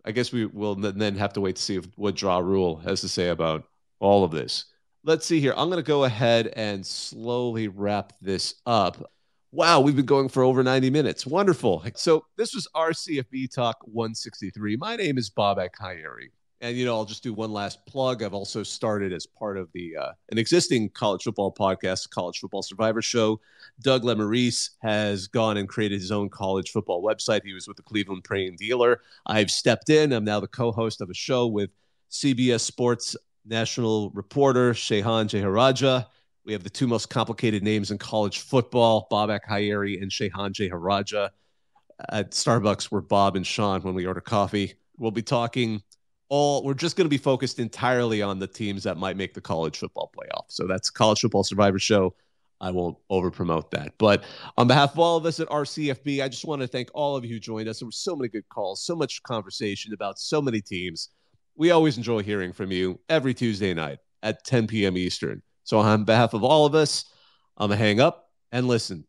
I guess we will then have to wait to see what Draw Rule has to say about all of this. Let's see here. I'm going to go ahead and slowly wrap this up. Wow, we've been going for over 90 minutes. Wonderful. So this was our CFB Talk 163. My name is Bobak Ha'Eri. And, I'll just do one last plug. I've also started as part of an existing college football podcast, College Football Survivor Show. Doug Lemarice has gone and created his own college football website. He was with the Cleveland Plain Dealer. I've stepped in. I'm now the co-host of a show with CBS Sports national reporter Shehan Jeharaja. We have the two most complicated names in college football, Bobak Ha'Eri and Shehan Jeharaja. At Starbucks, we're Bob and Sean when we order coffee. We'll be talking we're just going to be focused entirely on the teams that might make the college football playoff. So that's College Football Survivor Show. I won't over promote that. But on behalf of all of us at RCFB, I just want to thank all of you who joined us. There were so many good calls, so much conversation about so many teams. We always enjoy hearing from you every Tuesday night at 10 p.m. Eastern. So on behalf of all of us, I'm going to hang up and listen.